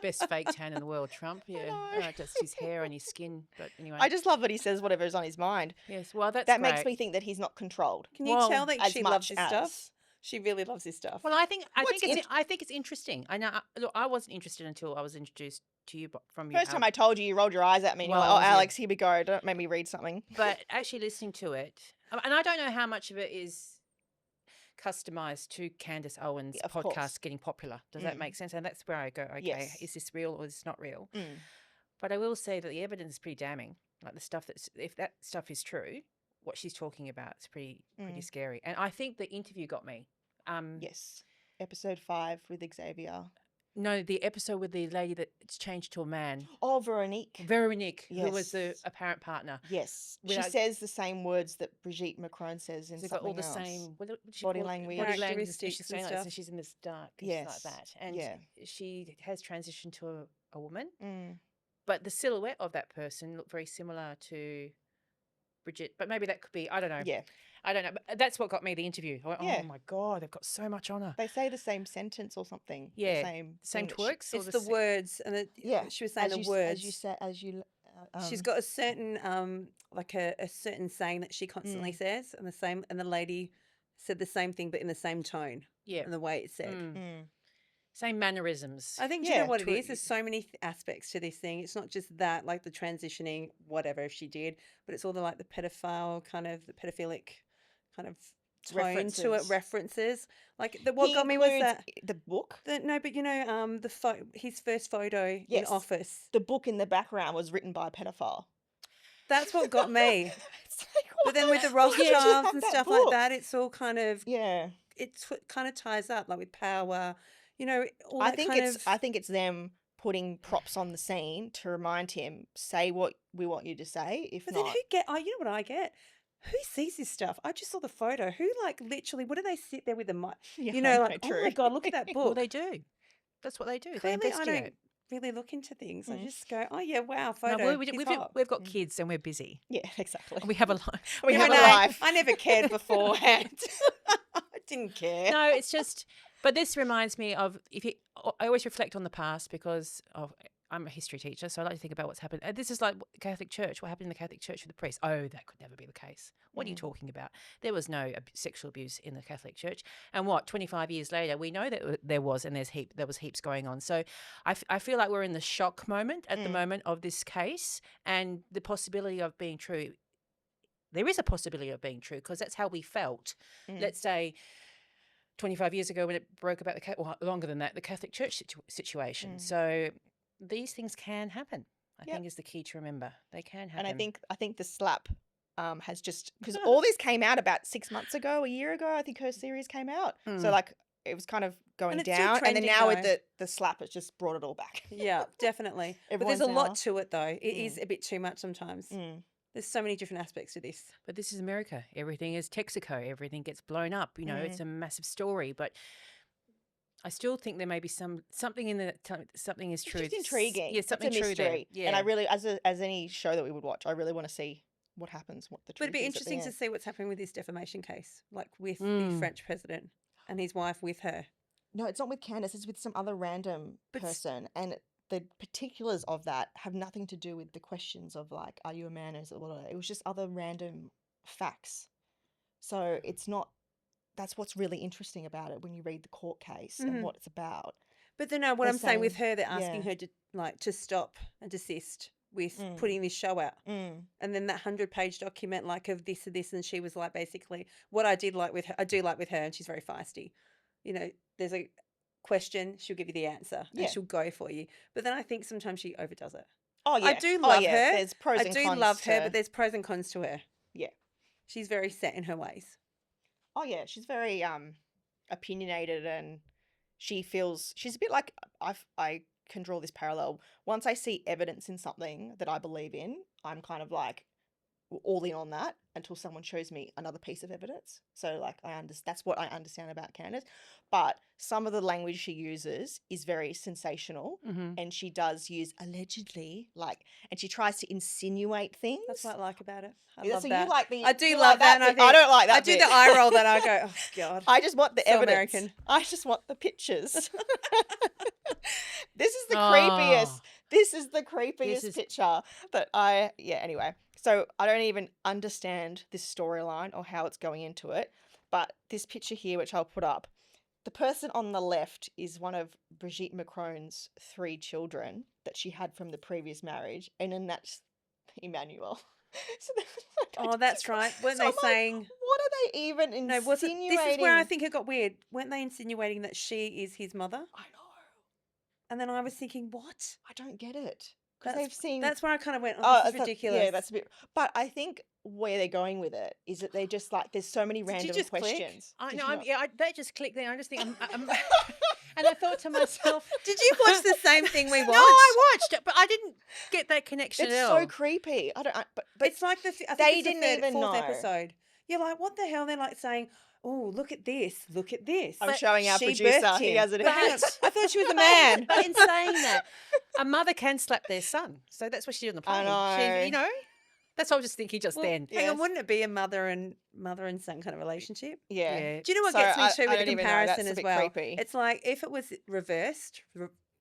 Best fake tan in the world, Trump. Yeah, just his hair and his skin. But anyway, I just love that he says whatever is on his mind. Yes, well, that makes me think that he's not controlled. Can you tell that she loves his stuff? She really loves his stuff. Well, I think it's interesting. I know. Look, I wasn't interested until I was introduced to you from you. First time I told you, you rolled your eyes at me. And you're like, "Oh, Alex, here we go. Don't make me read something." But actually listening to it, and I don't know how much of it is customized to Candace Owens' podcast getting popular. Does that make sense? And that's where I go, okay, is this real or is this not real? But I will say that the evidence is pretty damning. Like the stuff if that stuff is true, what she's talking about is pretty scary. And I think the interview got me. Yes. Episode 5 with Xavier. No, the episode with the lady that's changed to a man. Oh, Veronique. Who was the apparent partner. Yes. She says the same words that Brigitte Macron says in something else. Got all the same body language. Characteristics and stuff. And she's in this dark and like that. And she has transitioned to a woman. But the silhouette of that person looked very similar to Brigitte. But maybe that could be, I don't know. Yeah. I don't know. But that's what got me the interview. I went, oh my God, they've got so much on her. They say the same sentence or something. Yeah. The same twerks. It's the words. And she was saying the words. She's got a certain, a certain saying that she constantly says. And the lady said the same thing, but in the same tone. Yeah. And the way it's said. Same mannerisms. I think, do you know what it is? There's so many aspects to this thing. It's not just that, like the transitioning, whatever if she did, but it's all the like the pedophile kind of, the pedophilic kind of tone to it, references. Like what got me was that the book. No, but you know, his first photo in office. The book in the background was written by a pedophile. That's what got me. But then with the Rothschilds and stuff like that, it's all kind of it kind of ties up like with power. You know, all that I think it's them putting props on the scene to remind him, say what we want you to say. If but not, then you know what I get? Who sees this stuff? I just saw the photo. Who literally? What do they sit there with the mic? Yeah, you know, like oh my God, look at that book. Well, they do. That's what they do. Clearly, they investigate. I don't really look into things. I just go, oh yeah, wow, photo. No, we've got kids and we're busy. Yeah, exactly. And we have a life. We have a life. I never cared beforehand. I didn't care. No, it's just. But this reminds me of I always reflect on the past because I'm a history teacher, so I like to think about what's happened. This is like Catholic Church. What happened in the Catholic Church with the priests? Oh, that could never be the case. What are you talking about? There was no sexual abuse in the Catholic Church. And 25 years later, we know that there was, and there was heaps going on. So I feel like we're in the shock moment at the moment of this case and the possibility of being true. There is a possibility of being true because that's how we felt. Let's say 25 years ago when it broke about longer than that, the Catholic Church situation. So these things can happen. I think is the key to remember. They can happen. And I think the slap has just, because all this came out about 6 months ago, a year ago, I think her series came out. So like it was kind of going down. And then now with the slap, it's just brought it all back. Yeah, definitely. But there's a lot to it though. It is a bit too much sometimes. There's so many different aspects to this. But this is America. Everything is Texaco. Everything gets blown up. You know, it's a massive story. But I still think there may be something in something is true. It's just intriguing. Yeah, something it's a true mystery. there. Yeah. And I really, as any show that we would watch, I really want to see what happens, what the truth is. But it'd be interesting to see what's happening with this defamation case, like with the French president and his wife with her. No, it's not with Candace. It's with some other random person. And the particulars of that have nothing to do with the questions of like, are you a man? It was just other random facts. So it's not that's what's really interesting about it when you read the court case and what it's about. But then what They're I'm saying with saying- her, they're asking yeah. her to stop and desist with Mm. putting this show out. Mm. And then that 100-page document, like, of this and this, and she was like, basically, what I do like with her, and she's very feisty. You know, there's a question, she'll give you the answer, Yeah. and she'll go for you. But then I think sometimes she overdoes it. Oh yeah, I do love her. There's pros and I cons. do love her, to- but there's pros and cons to her. Yeah. She's very set in her ways. Oh yeah, she's very opinionated, and she's a bit like I can draw this parallel. Once I see evidence in something that I believe in, I'm kind of like all in on that until someone shows me another piece of evidence. So like that's what I understand about Candace. But some of the language she uses is very sensational, and she does use allegedly, like, and she tries to insinuate things. That's what I like about it. I Yeah, love so that. you like the I do you love like that, and I bit. think don't like that I do bit. the eye roll that I go, oh God. I just want the So evidence. American. I just want the pictures. This is the Oh. creepiest. This is the creepiest is- picture that anyway. So I don't even understand this storyline or how it's going into it. But this picture here, which I'll put up, the person on the left is one of Brigitte Macron's 3 children that she had from the previous marriage. And then that's Emmanuel. So Oh, that's right. Weren't so they I'm like, saying? what are they even insinuating? No, wasn't this is where I think it got weird. Weren't they insinuating that she is his mother? I know. And then I was thinking, what? I don't get it. Because That's they've seen. That's where I kind of went, Oh, oh, this is that's- ridiculous. Yeah, that's a bit. But I think where they're going with it is that they just like there's so many Did you random just click? questions. I Did know. you not? That just clicked there. I just think I'm and I thought to myself, Did you watch the same thing we watched? No, I watched it, but I didn't get that connection It's at so all. creepy. I don't. But It's like I think they it's the didn't third, even fourth know. episode. You're like, what the hell? They're like saying, oh, look at this, look at this. I'm showing our She producer. birthed He him. has it. But hang on, I thought she was a man. But in saying that, a mother can slap their son, so that's what she did on the plane. I She, know. that's what I was just thinking just Well, then. hang on, Yes. wouldn't it be a mother and son kind of relationship? Yeah. Yeah. Do you know what So gets me I too with the don't even know. That's comparison a as bit well? creepy. It's like if it was reversed,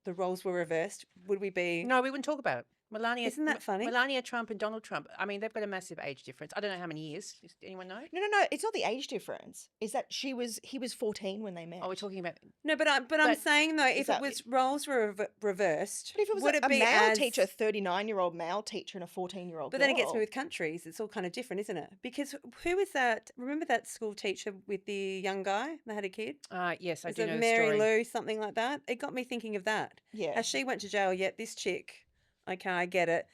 the roles were reversed, would we be? No, we wouldn't talk about it. Melania, Isn't that funny? Melania Trump and Donald Trump. I mean, they've got a massive age difference. I don't know how many years. Does anyone know? No. It's not the age difference. Is that he was 14 when they met. Oh, we're talking about. No, but I'm But saying though, if that- it was roles were reversed, But if it was would a it be male as... teacher, a 39-year-old male teacher, and a 14-year-old But then it gets me with countries. It's all kind of different, isn't it? Because who was that? Remember that school teacher with the young guy that had a kid? Yes, I Was do it know the Mary story. Lou, something like that? It got me thinking of that. Yeah. As she went to jail, yet this chick, okay, I get it.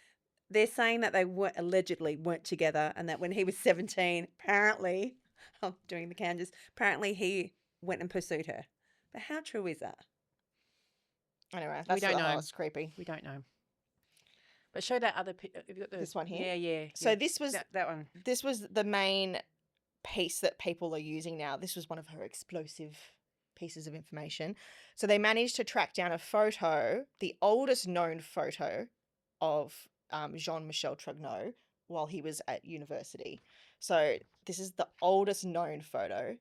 They're saying that they allegedly weren't together, and that when he was 17, apparently, I'm doing the Candace, apparently he went and pursued her. But how true is that? Anyway, that's don't know. It's creepy. We don't know. But show that other. Have you got This one here? Yeah, yeah. So yeah. this was that one. this was the main piece that people are using now. This was one of her explosive pieces of information. So they managed to track down a photo, the oldest known photo of Jean-Michel Tragneau while he was at university. So this is the oldest known photo,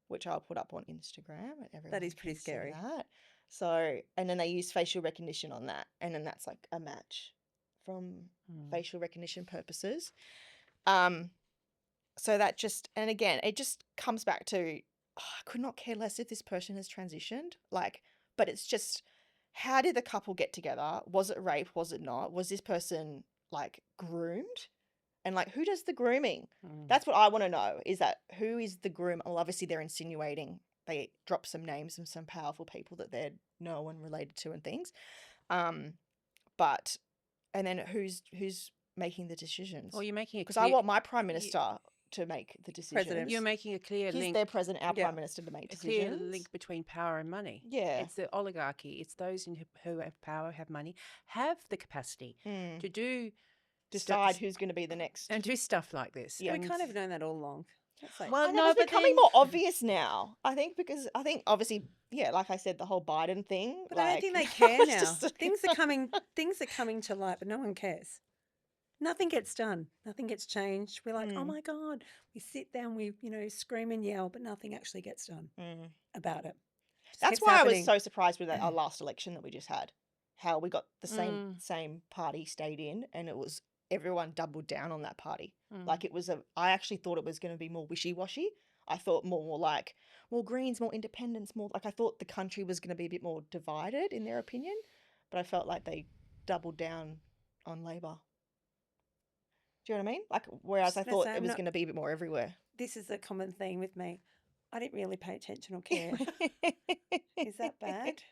which I'll put up on Instagram. And everyone is pretty can see scary. that. So, and then they use facial recognition on that. And then that's like a match from facial recognition purposes. So that just, and again, it just comes back to, I could not care less if this person has transitioned. Like, but it's just, how did the couple get together? Was it rape? Was it not? Was this person like groomed? And like, who does the grooming? That's what I want to know, is that who is the groom? Well, obviously they're insinuating, they drop some names of some powerful people that they're known related to and things. But, and then who's making the decisions? Well, you're making a Because I want my prime minister to make the decisions. President. You're making a clear He's link. their president, our Yeah. prime minister, to make A clear decisions. link between power and money. Yeah. It's the oligarchy. It's those who have power, have money, have the capacity Mm. to do Decide who's going to be the next. and do stuff like this. Yeah. We And- kind of known that all along. That's like, Well, I know, no, it's but becoming then- more obvious now. I think because obviously, yeah, like I said, the whole Biden thing. but I don't like, think they care it's now. just- Things are coming to light, but no one cares. Nothing gets done. Nothing gets changed. We're like, oh my God. We sit down, we, scream and yell, but nothing actually gets done Mm. about it. Just That's keeps why I happening. was so surprised with our last election that we just had. How we got the Mm. same party stayed in, and it was everyone doubled down on that party. Mm. Like I actually thought it was going to be more wishy washy. I thought more like, more Greens, more independents, more like I thought the country was going to be a bit more divided in their opinion, but I felt like they doubled down on Labor. Do you know what I mean? Like, whereas I thought it was going to be a bit more everywhere. This is a common theme with me. I didn't really pay attention or care. Is that bad?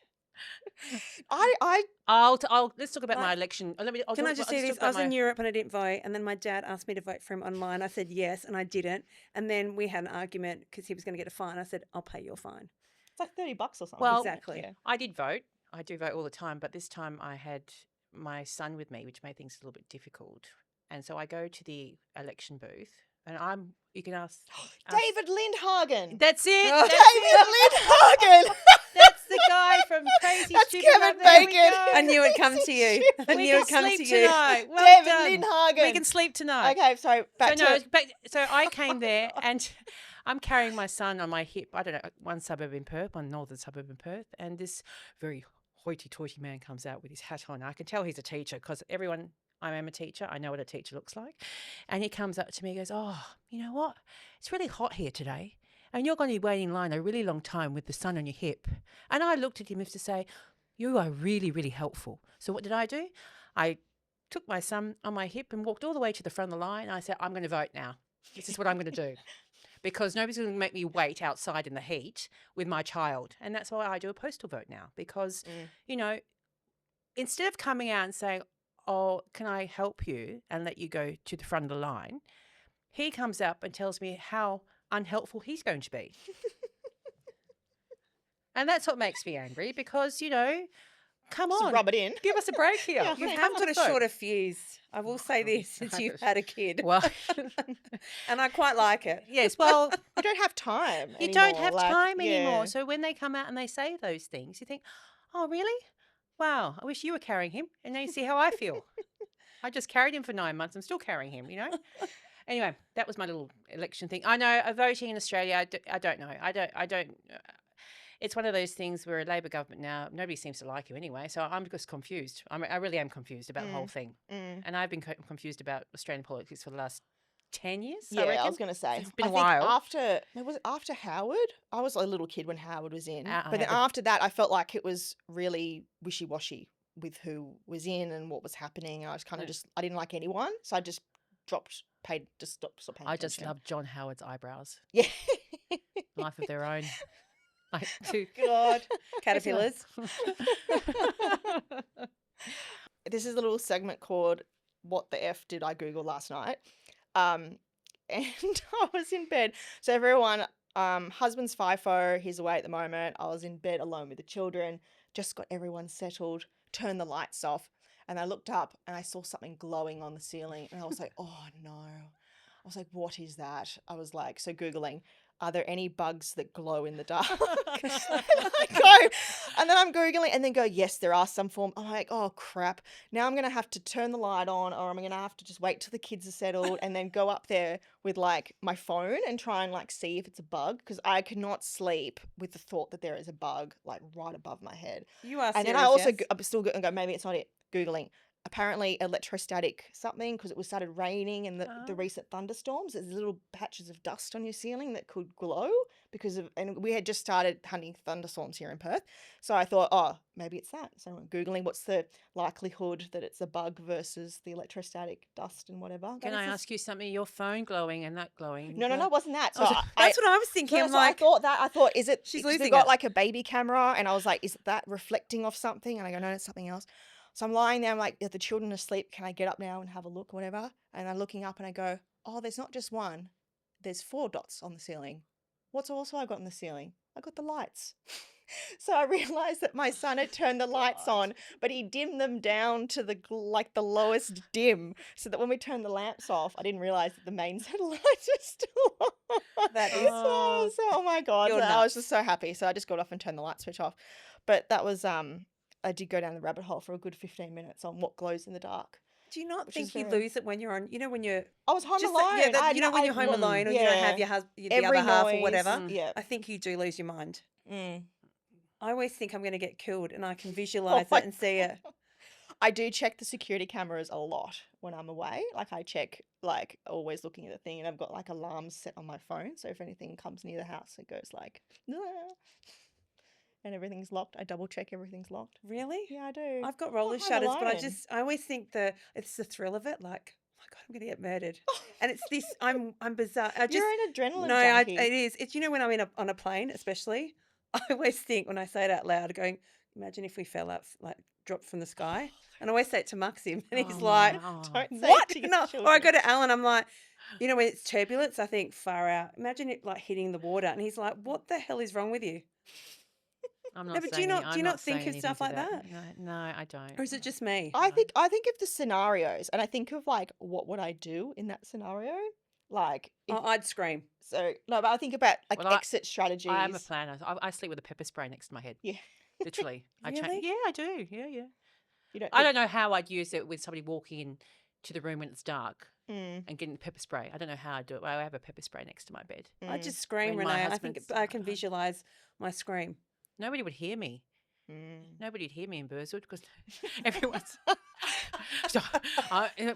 Let's talk about my election. Can I just say this? I was in Europe and I didn't vote, and then my dad asked me to vote for him online. I said yes, and I didn't. And then we had an argument because he was going to get a fine. I said, I'll pay your fine. It's like $30 or something. Well, exactly. Yeah. I did vote. I do vote all the time, but this time I had my son with me, which made things a little bit difficult. And so I go to the election booth, and you can ask David Lindhagen. That's it. Oh, David Lindhagen. That's the guy from Crazy That's Stupid Kevin Love. There we Bacon. go. I knew it'd come to you. I knew it'd come to you. Tonight. Well David done. Lindhagen. We can sleep tonight. Okay, so So I came there and I'm carrying my son on my hip. I don't know, one suburb in Perth, one northern suburb in Perth, and this very hoity-toity man comes out with his hat on. I can tell he's a teacher because I am a teacher. I know what a teacher looks like. And he comes up to me and goes, oh, you know what? It's really hot here today. And you're going to be waiting in line a really long time with the son on your hip. And I looked at him as to say, you are really, really helpful. So what did I do? I took my son on my hip and walked all the way to the front of the line. And I said, I'm going to vote now. This is what I'm going to do. Because nobody's going to make me wait outside in the heat with my child. And that's why I do a postal vote now. Because, you know, instead of coming out and saying, oh, can I help you and let you go to the front of the line, he comes up and tells me how unhelpful he's going to be. And that's what makes me angry because, you know, come on. Just rub it in. Give us a break here. Yeah. You have got a shorter fuse. I will say this since you've had a kid. Well, and I quite like it. yes, well, You don't have time you anymore. don't have like, time yeah. anymore. So when they come out and they say those things, you think, oh, really? Wow, I wish you were carrying him. And now you see how I feel. I just carried him for 9 months. I'm still carrying him, you know? Anyway, that was my little election thing. I know voting in Australia, I don't know. I don't. It's one of those things where a Labor government now, nobody seems to like you anyway. So I'm just confused. I really am confused about the whole thing. And I've been confused about Australian politics for the last 10 years. Yeah, I was going to say. It's been a I think while. was it after Howard? I was a little kid when Howard was in. I But then haven't. after that, I felt like it was really wishy-washy with who was in and what was happening. I was kind of I didn't like anyone. So I just stopped paying attention. I just love John Howard's eyebrows. Yeah. Life of their own. Like, God. Caterpillars. This is a little segment called What the F Did I Google Last Night? And I was in bed. So everyone, husband's FIFO, he's away at the moment. I was in bed alone with the children, just got everyone settled, turned the lights off. And I looked up and I saw something glowing on the ceiling. And I was like, oh no. I was like, what is that? I was like, so Googling, are there any bugs that glow in the dark? And then I'm Googling and then go, yes, there are some form. I'm like, oh crap. Now I'm going to have to turn the light on, or I'm going to have to just wait till the kids are settled and then go up there with like my phone and try and like see if it's a bug, because I cannot sleep with the thought that there is a bug like right above my head. You are And serious, then I also, yes? I'm still going to go, maybe it's not it. Googling. Apparently electrostatic something, because it started raining and the recent thunderstorms. There's little patches of dust on your ceiling that could glow and we had just started hunting thunderstorms here in Perth. So I thought, oh, maybe it's that. So I'm Googling what's the likelihood that it's a bug versus the electrostatic dust and whatever. can I ask you something? Your phone glowing and that glowing. No, it wasn't that. So That's what I was thinking. so I'm like, I thought, is it, she's because losing they've got it. like a baby camera, and I was like, is that reflecting off something? And I go, no, it's something else. So I'm lying there, I'm like, are the children asleep? Can I get up now and have a look, whatever? And I'm looking up and I go, oh, there's not just one. There's 4 dots on the ceiling. What's also I got on the ceiling? I got the lights. So I realised that my son had turned the lights on, but he dimmed them down to the lowest dim, so that when we turned the lamps off, I didn't realise that the main set of lights were still on. That is oh my God. You're So I was nuts. just so happy. So I just got off and turned the light switch off. But that was I did go down the rabbit hole for a good 15 minutes on what glows in the dark. do you not which think is you very- lose it when you're on, when you're I was home just alone. when you're home alone or you don't have your the Every other half or noise, whatever? Yeah. I think you do lose your mind. Mm. I always think I'm going to get killed and I can visualize my it and see it. I do check the security cameras a lot when I'm away. Like I check, like always looking at the thing, and I've got like alarms set on my phone. So if anything comes near the house, it goes like, "Ah," and everything's locked. I double check everything's locked. Really? Yeah, I do. I've got I'm roller home shutters, but alone. I always think it's the thrill of it. Like, oh my God, I'm gonna get murdered. And it's this. I'm bizarre. You're an adrenaline No, junkie. it is. It's when I'm on a plane, especially. I always think when I say it out loud, going, imagine if we fell out, like dropped from the sky. And I always say it to Maxim, and he's Oh, like, wow. Don't say what? it to your No. Or I children. go to Alan, I'm like, when it's turbulence, I think far out. Imagine it like hitting the water, and he's like, what the hell is wrong with you? I'm No, not but do saying you any- not I'm not think saying of stuff anything like to that? No, I don't. Or is it just me? I think of the scenarios, and I think of like what would I do in that scenario? Like if, I'd scream. so no, but I think about like Well, exit strategies. I am a planner. I sleep with a pepper spray next to my head. Yeah. Literally. Really? Yeah, I do. Yeah. You don't. I don't know how I'd use it with somebody walking in to the room when it's dark Mm, and getting the pepper spray. I don't know how I do it. Well, I have a pepper spray next to my bed. I mm, just scream, When my Renee. I think husband's- I can visualize my scream. Nobody would hear me. mm. Nobody would hear me in Burswood because everyone's.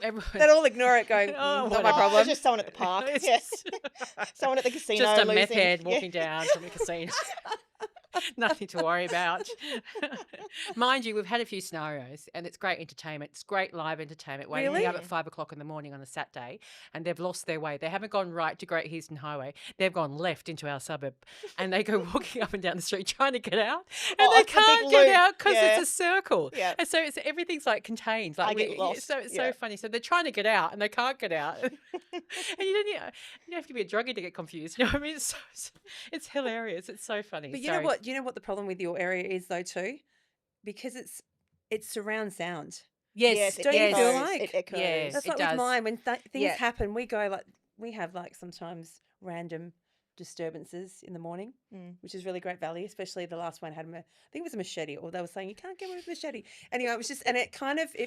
everyone, They'd all ignore it, going, Oh, not whatever. my Oh, problem. it's just someone at the park. It's Yes. just- Someone at the casino. Just a losing. meth head Yeah. walking down from the casino. Nothing to worry about. Mind you, we've had a few scenarios and it's great entertainment. It's great live entertainment. Waking Really? up at 5 o'clock in the morning on a Saturday and they've lost their way. They haven't gone right to Great Eastern Highway. They've gone left into our suburb and they go walking up and down the street trying to get out and Oh, they it's a big can't get loop. out because Yeah. it's a circle. Yeah. And so everything's like contained. Like I get lost. So it's Yeah. so funny. So they're trying to get out and they can't get out. And you don't have to be a druggie to get confused. You know what I mean? It's hilarious. It's so funny. But you know what? You know what the problem with your area is though too, because it's surround sound. Yes, it Don't you feel echoes. like- It echoes. Yeah. That's It like does. with mine. When things Yeah. happen, we go like we have like sometimes random disturbances in the morning, which is really great value. Especially the last one had I think it was a machete, or they were saying you can't get with a machete. Anyway, it was just, and it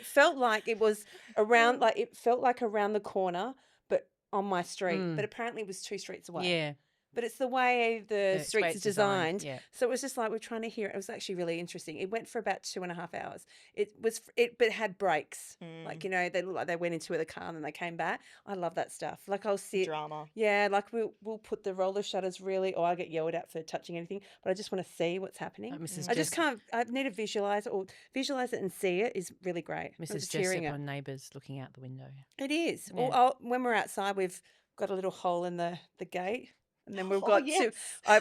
felt like it was around, like it felt like around the corner, but on my street. But apparently it was 2 streets away. Yeah. But it's the way the way streets it's are designed. Yeah. So it was just like we're trying to hear it. It was actually really interesting. It went for about 2.5 hours. But it had breaks. Like, they looked like they went into the car and then they came back. I love that stuff. Like I'll sit. Drama. Yeah, like we'll put the roller shutters really, or I get yelled at for touching anything, but I just want to see what's happening. Mrs. I just can't. I need to visualize it, or visualize it and see it is really great. I'm Mrs. just hearing Jessup it. on Neighbours looking out the window. It is. Yeah. Or when we're outside, we've got a little hole in the gate. And then we've got yes.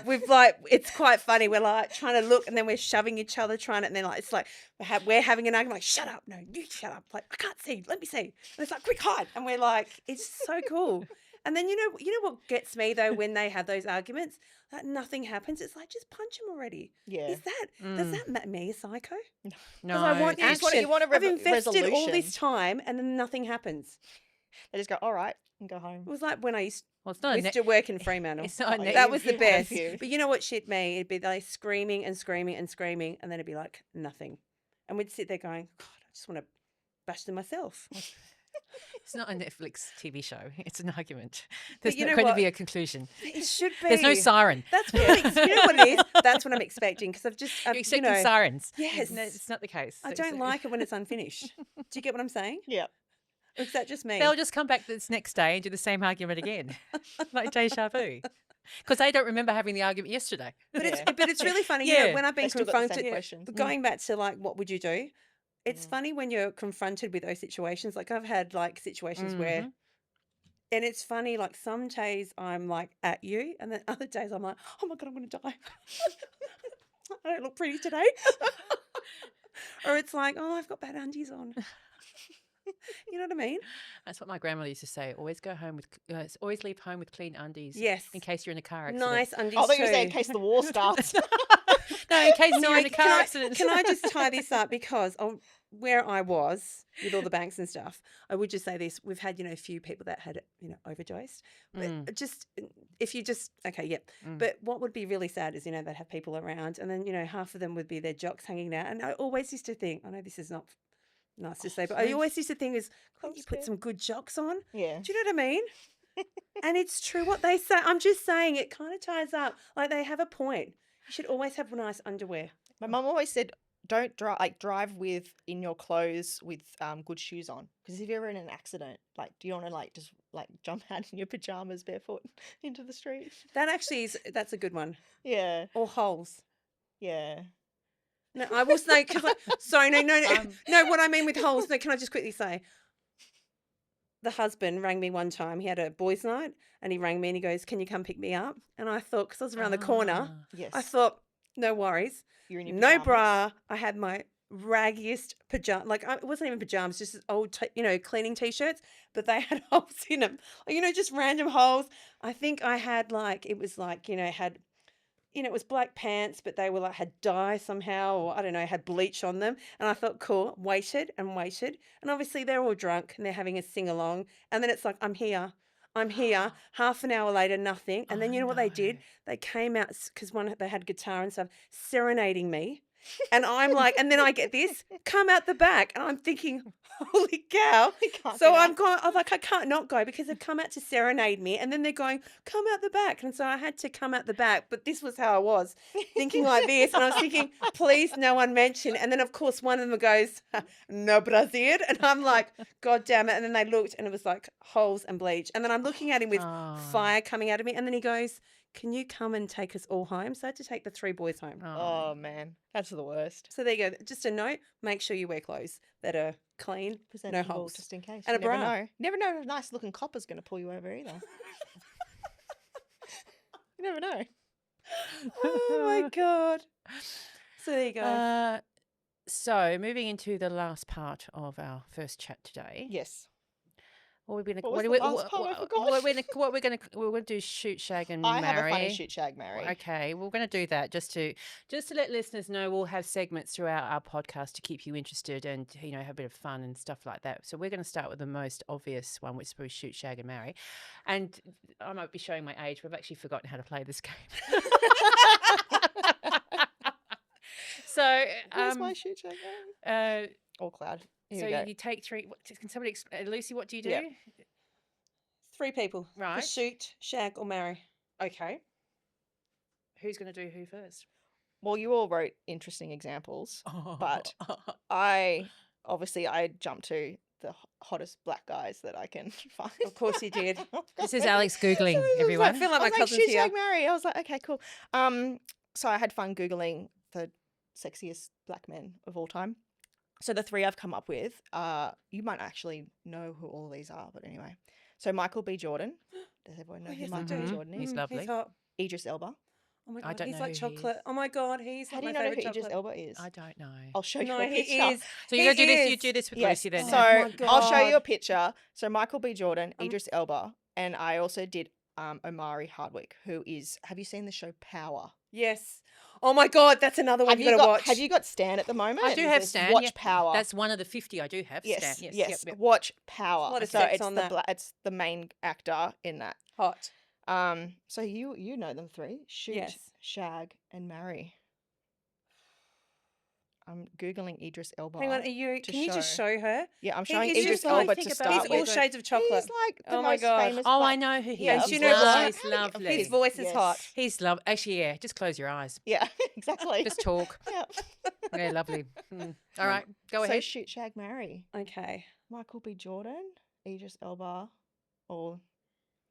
we've like, it's quite funny. We're like trying to look and then we're shoving each other trying to, and then like, it's like we're having an argument, like, shut up. No, you shut up. Like, I can't see. Let me see. And it's like, quick, hide. And we're like, it's so cool. And then, you know what gets me though, when they have those arguments, that nothing happens. It's like, just punch him already. Yeah. Does that make me a psycho? No. Because I want You just action. want a I've invested all resolution. this time and then nothing happens. They just go, all right, and go home. It was like when I used Well, it's not a used to work in Fremantle. It's not a Oh, net- yeah. That was the You had a best. few. But you know what shit me? It'd be like screaming and screaming and screaming, and then it'd be like nothing. And we'd sit there going, God, I just want to bash them myself. It's not a Netflix TV show. It's an argument. But There's you not know going to what? be a conclusion. It should be. There's no siren. That's what you know what it is? That's what I'm expecting, because You're expecting sirens. Yes. No, it's not the case. I don't like it when it's unfinished. Do you get what I'm saying? Yeah. Or is that just me? They'll just come back this next day and do the same argument again, like deja vu, because they don't remember having the argument yesterday. But Yeah. it's really funny. You Yeah. know, when I've been They still got the same confronted, questions. but going back to like, what would you do? It's funny when you're confronted with those situations. Like I've had like situations where, and it's funny, like some days I'm like at you, and then other days I'm like, oh my God, I'm going to die. I don't look pretty today. Or it's like, oh, I've got bad undies on. You know what I mean? That's what my grandmother used to say. Always go home with, always leave home with clean undies. Yes. In case you're in a car accident. Nice undies I thought too. you were saying in case the war starts. No, in case No, you're in a car accident. Can I just tie this up, because where I was with all the banks and stuff, I would just say this: we've had a few people that had overdosed. But just if you just But what would be really sad is they'd have people around, and then half of them would be their jocks hanging out. And I always used to think, I know this is not nice to say, but I always used to think is, couldn't you put some good jocks on? Yeah. Do you know what I mean? And it's true what they say. I'm just saying it kind of ties up. Like they have a point. You should always have nice underwear. My mum always said, don't drive with in your clothes with good shoes on, because if you're ever in an accident, like, do you want to like just like jump out in your pajamas barefoot into the street? That's a good one. Yeah, Or holes. yeah. No, I will say, sorry, no. No, what I mean with holes, no, can I just quickly say, the husband rang me one time. He had a boys' night and he rang me and he goes, can you come pick me up? And I thought, because I was around the corner, Yes. I thought, no worries. You're in your No pajamas. bra. I had my raggiest pajama, like it wasn't even pajamas, just old, cleaning t-shirts, but they had holes in them. Just random holes. I think I had it was black pants, but they were had dye somehow, or I don't know, had bleach on them. And I thought, cool, waited. And obviously they're all drunk and they're having a sing along. And then it's like, I'm here. Half an hour later, nothing. And then you know what they did? They came out, because they had guitar and stuff, serenading me. And I'm like, and then I get this, come out the back. And I'm thinking, holy cow. So I'm like, I can't not go, because they've come out to serenade me. And then they're going, come out the back. And so I had to come out the back. But this was how I was thinking like this. And I was thinking, please, no one mention. And then, of course, one of them goes, no Brazil. And I'm like, God damn it. And then they looked and it was like holes and bleach. And then I'm looking at him with fire coming out of me. And then he goes, can you come and take us all home? So I had to take the 3 boys home. Oh, man. That's the worst. So there you go. Just a note, make sure you wear clothes that are clean, no Presentable, holes. just in case. And a You never bra. know. Never know if a nice looking copper's going to pull you over either. You never know. Oh, my God. So there you go. So moving into the last part of our first chat today. Yes. What we're What was the last part? I forgot. we're gonna do shoot, shag, and I marry. have a funny shoot, shag, marry. Okay, we're going to do that just to let listeners know. We'll have segments throughout our podcast to keep you interested and have a bit of fun and stuff like that. So we're going to start with the most obvious one, which is probably shoot, shag, and marry. And I might be showing my age, but I've actually forgotten how to play this game. So Where's my shoot, shag, marry? All cloud. Here we go. you take 3. Can somebody Lucy? What do you do? Yep. 3 people. Right. To shoot, shag, or marry. Okay. Who's going to do who first? Well, you all wrote interesting examples, but I jumped to the hottest black guys that I can find. Of course you did. This is Alex Googling, So this was everyone. I feel like I my was like, cousin's shoot, here. shag, marry. I was like, okay, cool. So I had fun Googling the sexiest black men of all time. So the 3 I've come up with, you might actually know who all these are, but anyway. So Michael B. Jordan. Does everyone know who yes, I Michael B. do. Jordan is? He's lovely. He's hot. Idris Elba. Oh my I God, don't he's know like who he chocolate. is. Oh my God, he's How like do you my know who favorite Idris chocolate. Elba is? I don't know. I'll show you No, a he picture. is. So you He you is. do this with Yes. Lucy then. So Oh my I'll show you a God. picture. So Michael B. Jordan, Idris Elba, and I also did Omari Hardwick, who is. Have you seen the show Power? Yes. Oh my God, that's another one you got to watch. Have you got Stan at the moment? I do have Stan. Watch yeah. Power. That's one of the 50 I do have. yes, Stan. yes. Yep. Watch Power. A lot of so sex it's on the that. it's the main actor in that. Hot. So you know them 3: shoot, Yes. shag, and marry. I'm googling Idris Elba. Hang on, can you just show her? Yeah, I'm He showing is Idris just like- Elba think to about He's start it, all with. shades of chocolate. He's like the Oh my most God. famous. Oh, I black- know who he Yeah, is. do He's you know what? nice, lovely. His voice is Yes. hot. He's love. Actually, yeah. Just close your eyes. Yeah, exactly. Just talk. Yeah. Yeah, lovely. All right, go So ahead. shoot, shag, marry. Okay. Michael B. Jordan, Idris Elba, or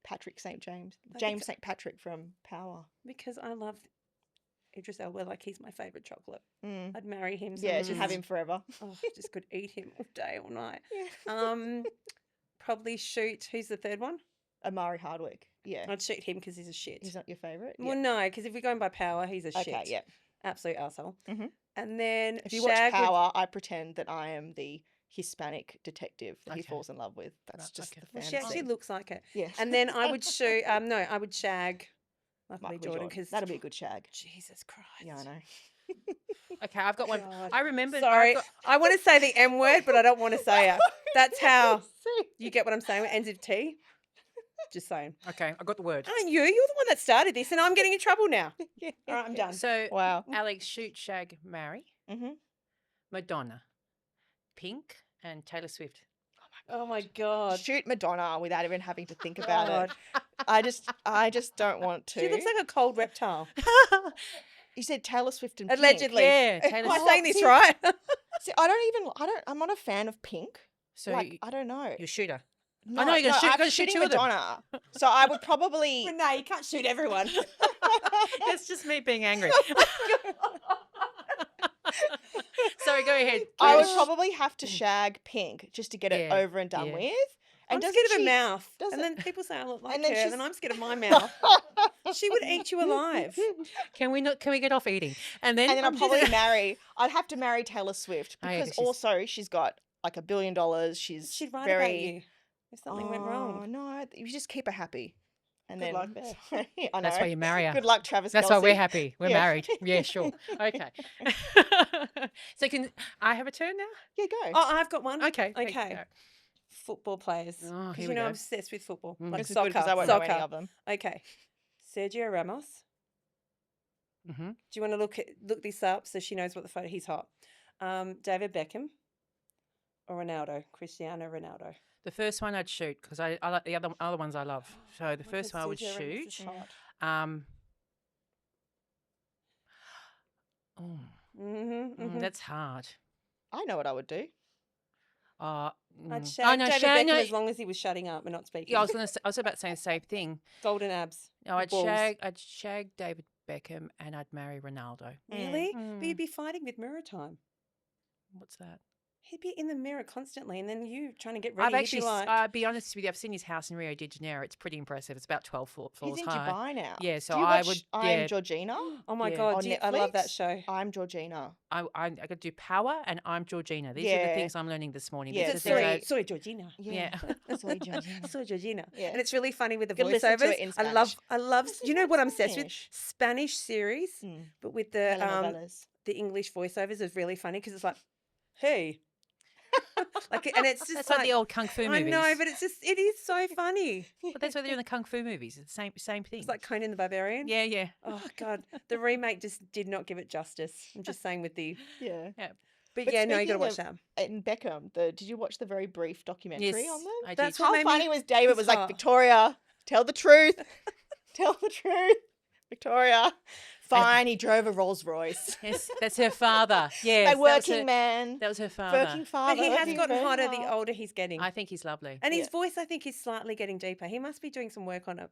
Patrick St. James. I James think- St. Patrick from Power. Because I love Idris Elba, like he's my favourite chocolate. Mm. I'd marry him. Yeah, so just have him forever. Oh, just could eat him all day, all night. Yeah. Probably shoot. Who's the third one? Amari Hardwick. Yeah. I'd shoot him because he's a shit. He's not your favourite? Well, no, because if we're going by power, he's a shit. Okay, yeah. Absolute asshole. Mhm. And then If you Shag watch would- Power, I pretend that I am the Hispanic detective that he Okay. falls in love with. That's Right, just okay. the Well, she fantasy. actually looks like it. Yeah. And then I would shoot. No, I would shag Michael B. Michael B. Jordan Jordan. because That'll be a good shag. Jesus Christ. Yeah, I know. Okay, I've got one. God. I remember. Sorry, I want to say the M word, but I don't want to say it. That's how you get what I'm saying. It ends with T. Just saying. Okay, I got the word. Aren't you? You're the one that started this, and I'm getting in trouble now. Yeah. All right, I'm done. So, Wow. Alex, shoot, shag, marry. Mm-hmm. Madonna, Pink, and Taylor Swift. Oh my God. Shoot Madonna without even having to think about God. it. I just don't want to. She looks like a cold reptile. You said Taylor Swift and Pink. Allegedly. Yeah, Am Taylor I Swift. saying this right? See, I'm not a fan of Pink. So Like, I don't know. you're a shooter. No, know you're gonna shoot- you're I'm gonna shoot shooting two of them. Madonna. So I would probably. Well, no, you can't shoot everyone. That's just me being angry. Sorry, go ahead. I would Trish. probably have to shag Pink just to get it Yeah, over and done yeah. with. I'm And scared doesn't of her she- mouth. does And it- then people say I look like And then her, she's- and I'm scared of my mouth. She would eat you alive. Can we get off eating? And then And then I'd probably I'd have to marry Taylor Swift Oh, yeah, because 'cause she's- also she's got like $1 billion. She's She'd write very. about you if something went wrong. Oh, no, you just keep her happy. And Good then luck there. I know. That's why you marry her. Good luck, Travis. That's why we're Kelce. happy. We're Yeah. married. Yeah, sure. Okay. So can I have a turn now? Yeah, go. Oh, I've got one. Okay. thank Okay. you. Football players. Oh, Because here you we know go. I'm obsessed with football. Mm. Like This is soccer. good because I won't know soccer. any of them. Okay. Sergio Ramos. Mhm. Do you want to look this up so she knows what the photo? He's hot. David Beckham or Ronaldo? Cristiano Ronaldo. The first one I'd shoot because I like the other ones I love. So the first one I would Sergio Ramos is shoot. hot. That's hard. I know what I would do. I'd Mm. shag David Beckham no, as long as he was shutting up and not speaking. yeah, I was about to say the same thing. Golden abs. No, with balls. I'd shag David Beckham and I'd marry Ronaldo. Really? Mm. But you'd be fighting with mirror time. What's that? He'd be in the mirror constantly, and then you trying to get ready. I've He'd actually, be like, I'll be honest with you, I've seen his house in Rio de Janeiro. It's pretty impressive. It's about 12 floors He's in high. Dubai now. Yeah, so Do you I watch would- I'm yeah. Georgina. oh my Yeah. god, On I love that Netflix? show. I'm Georgina. I got to do Power and I'm Georgina. These are the Yeah. things I'm learning this morning. Yeah, These Is are it the so- things sorry, Georgina. Yeah. Soy Georgina. Sorry, Georgina. Yeah. And it's really funny with the You can listen to voiceovers. it in I love. Spanish. You know what I'm obsessed Spanish. with? Spanish series, Mm. but with the Telenovelas. the English voiceovers is really funny because it's like, hey, like, and it's just That's like the old kung fu I movies. know, but it is so funny. But that's what they're in the kung fu movies. It's the same thing. It's like Conan the Barbarian. yeah, yeah. Oh god, the remake just did not give it justice. I'm just saying with the, Yeah. but, But yeah, no, you got to speaking watch that. In Beckham, did you watch the very brief documentary Yes, on them? I did. That's what How made me- funny was David he's was like, hot. Victoria, tell the truth. Tell the truth. Victoria. Fine, he drove a Rolls Royce. Yes, that's her father. Yes, A that was working her- man. That was her father. Working father. But he has he's gotten very hotter the hot. older he's getting, I think he's lovely. and his Yeah. voice I think is slightly getting deeper. He must be doing some work on it.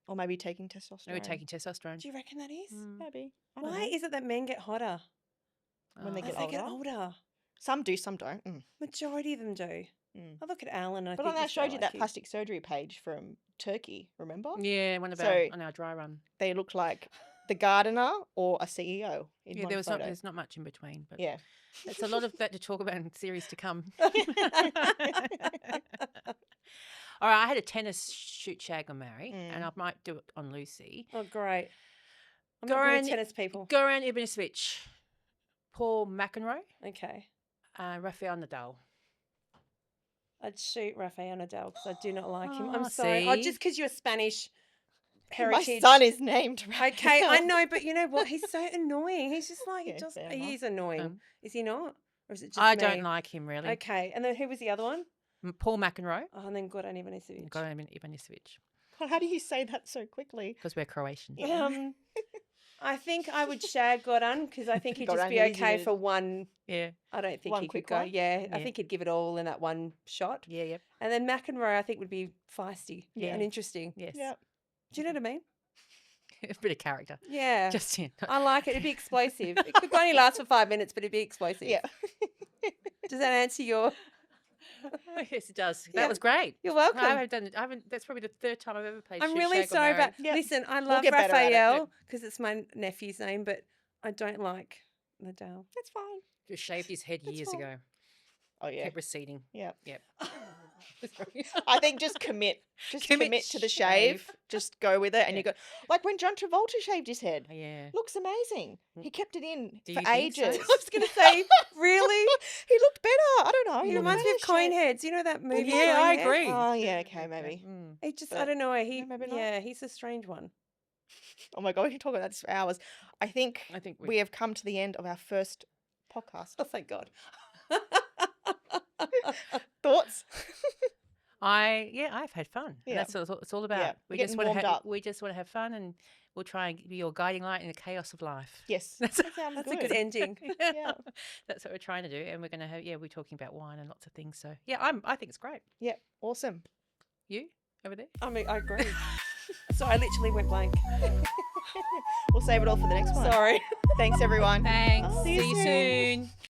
Or maybe taking testosterone. We were taking testosterone. Do you reckon that is? Mm. Maybe. I don't Why know. is it that men get hotter When they Oh, get as they get older? older? Some do, some don't. Mm. Majority of them do. Mm. I look at Alan. And I But think I he's so showed you that lucky. plastic surgery page from Turkey, remember? Yeah, one of So- our on our dry run. They looked like the gardener or a CEO in Yeah, one there was photo. there's not much in between, but Yeah. it's a lot of that to talk about in series to come. All right, I had a tennis shoot, shag, or marry, and Mm. I might do it on Lucy. Oh, great. I'm Go not good around- with tennis people. Goran Ivanisevic, Paul McEnroe, Okay. Rafael Nadal. I'd shoot Rafael Nadal because I do not like him. I'm Oh, sorry. Oh, see? just because you're Spanish My heritage. son is named Okay, I Rafael. know, but you know what? He's so annoying. He's just like, Yeah, fair enough. he's annoying. Um, Is he not? Or is it just I me? don't like him really. Okay, and then who was the other one? Paul McEnroe, Oh, and then Goran Ivanisevic. Goran Ivanisevic, How do you say that so quickly? because we're Croatian. Yeah. I think I would shag Goran because I think he'd just Goran be okay Ivanisevic. for one. Yeah, I don't think One he could quick go. one? Yeah, I Yeah. think he'd give it all in that one shot. yeah, yep, And then McEnroe, I think, would be feisty Yeah. and interesting. yes. Yeah. Do you know what I mean? A bit of character. Yeah. Just in. I like it. It'd be explosive. It could only last for 5 minutes, but it'd be explosive. Yeah. Does that answer your? Yes, it does. Yeah. That was great. You're welcome. I haven't done it. I haven't. That's probably the third time I've ever played. I'm shoot, really shag, or sorry marry. about. Yeah. Listen, I love get better at it. Raphael because it's my nephew's name, but I don't like Nadal. That's fine. Just shaved his head That's years fine. ago. Oh yeah. Kept receding. Yeah. Yep. I think just commit. Just Commit, commit to the shave. shave. Just go with it, and Yeah. you go like when John Travolta shaved his head. Yeah. Looks amazing. He kept it in Do for you think so? ages. I was going to say, really? He looked better. I don't know. He looked reminds me of better shaved. Coneheads. You know that movie? Yeah, I Coneheads? agree. Oh yeah. Okay, maybe. Mm. He just, I But- don't know. He, no, maybe not. yeah, he's a strange one. Oh my god, we can talk about this for hours. I think I think we have come to the end of our first podcast. Oh, thank God. Thoughts? I've had fun. And Yeah. that's what it's all about. Yeah, We we're just getting want to warmed up. we just want to have fun, and we'll try and be your guiding light in the chaos of life. Yes, That's that sounds That's good. a good ending. Yeah. That's what we're trying to do, and we're going to have we're talking about wine and lots of things. So yeah, I think it's great. Yeah, awesome. You over there? I mean, I agree. So I literally went blank. We'll save it all for the next one. Sorry. Thanks, everyone. Thanks. See you See you soon. soon.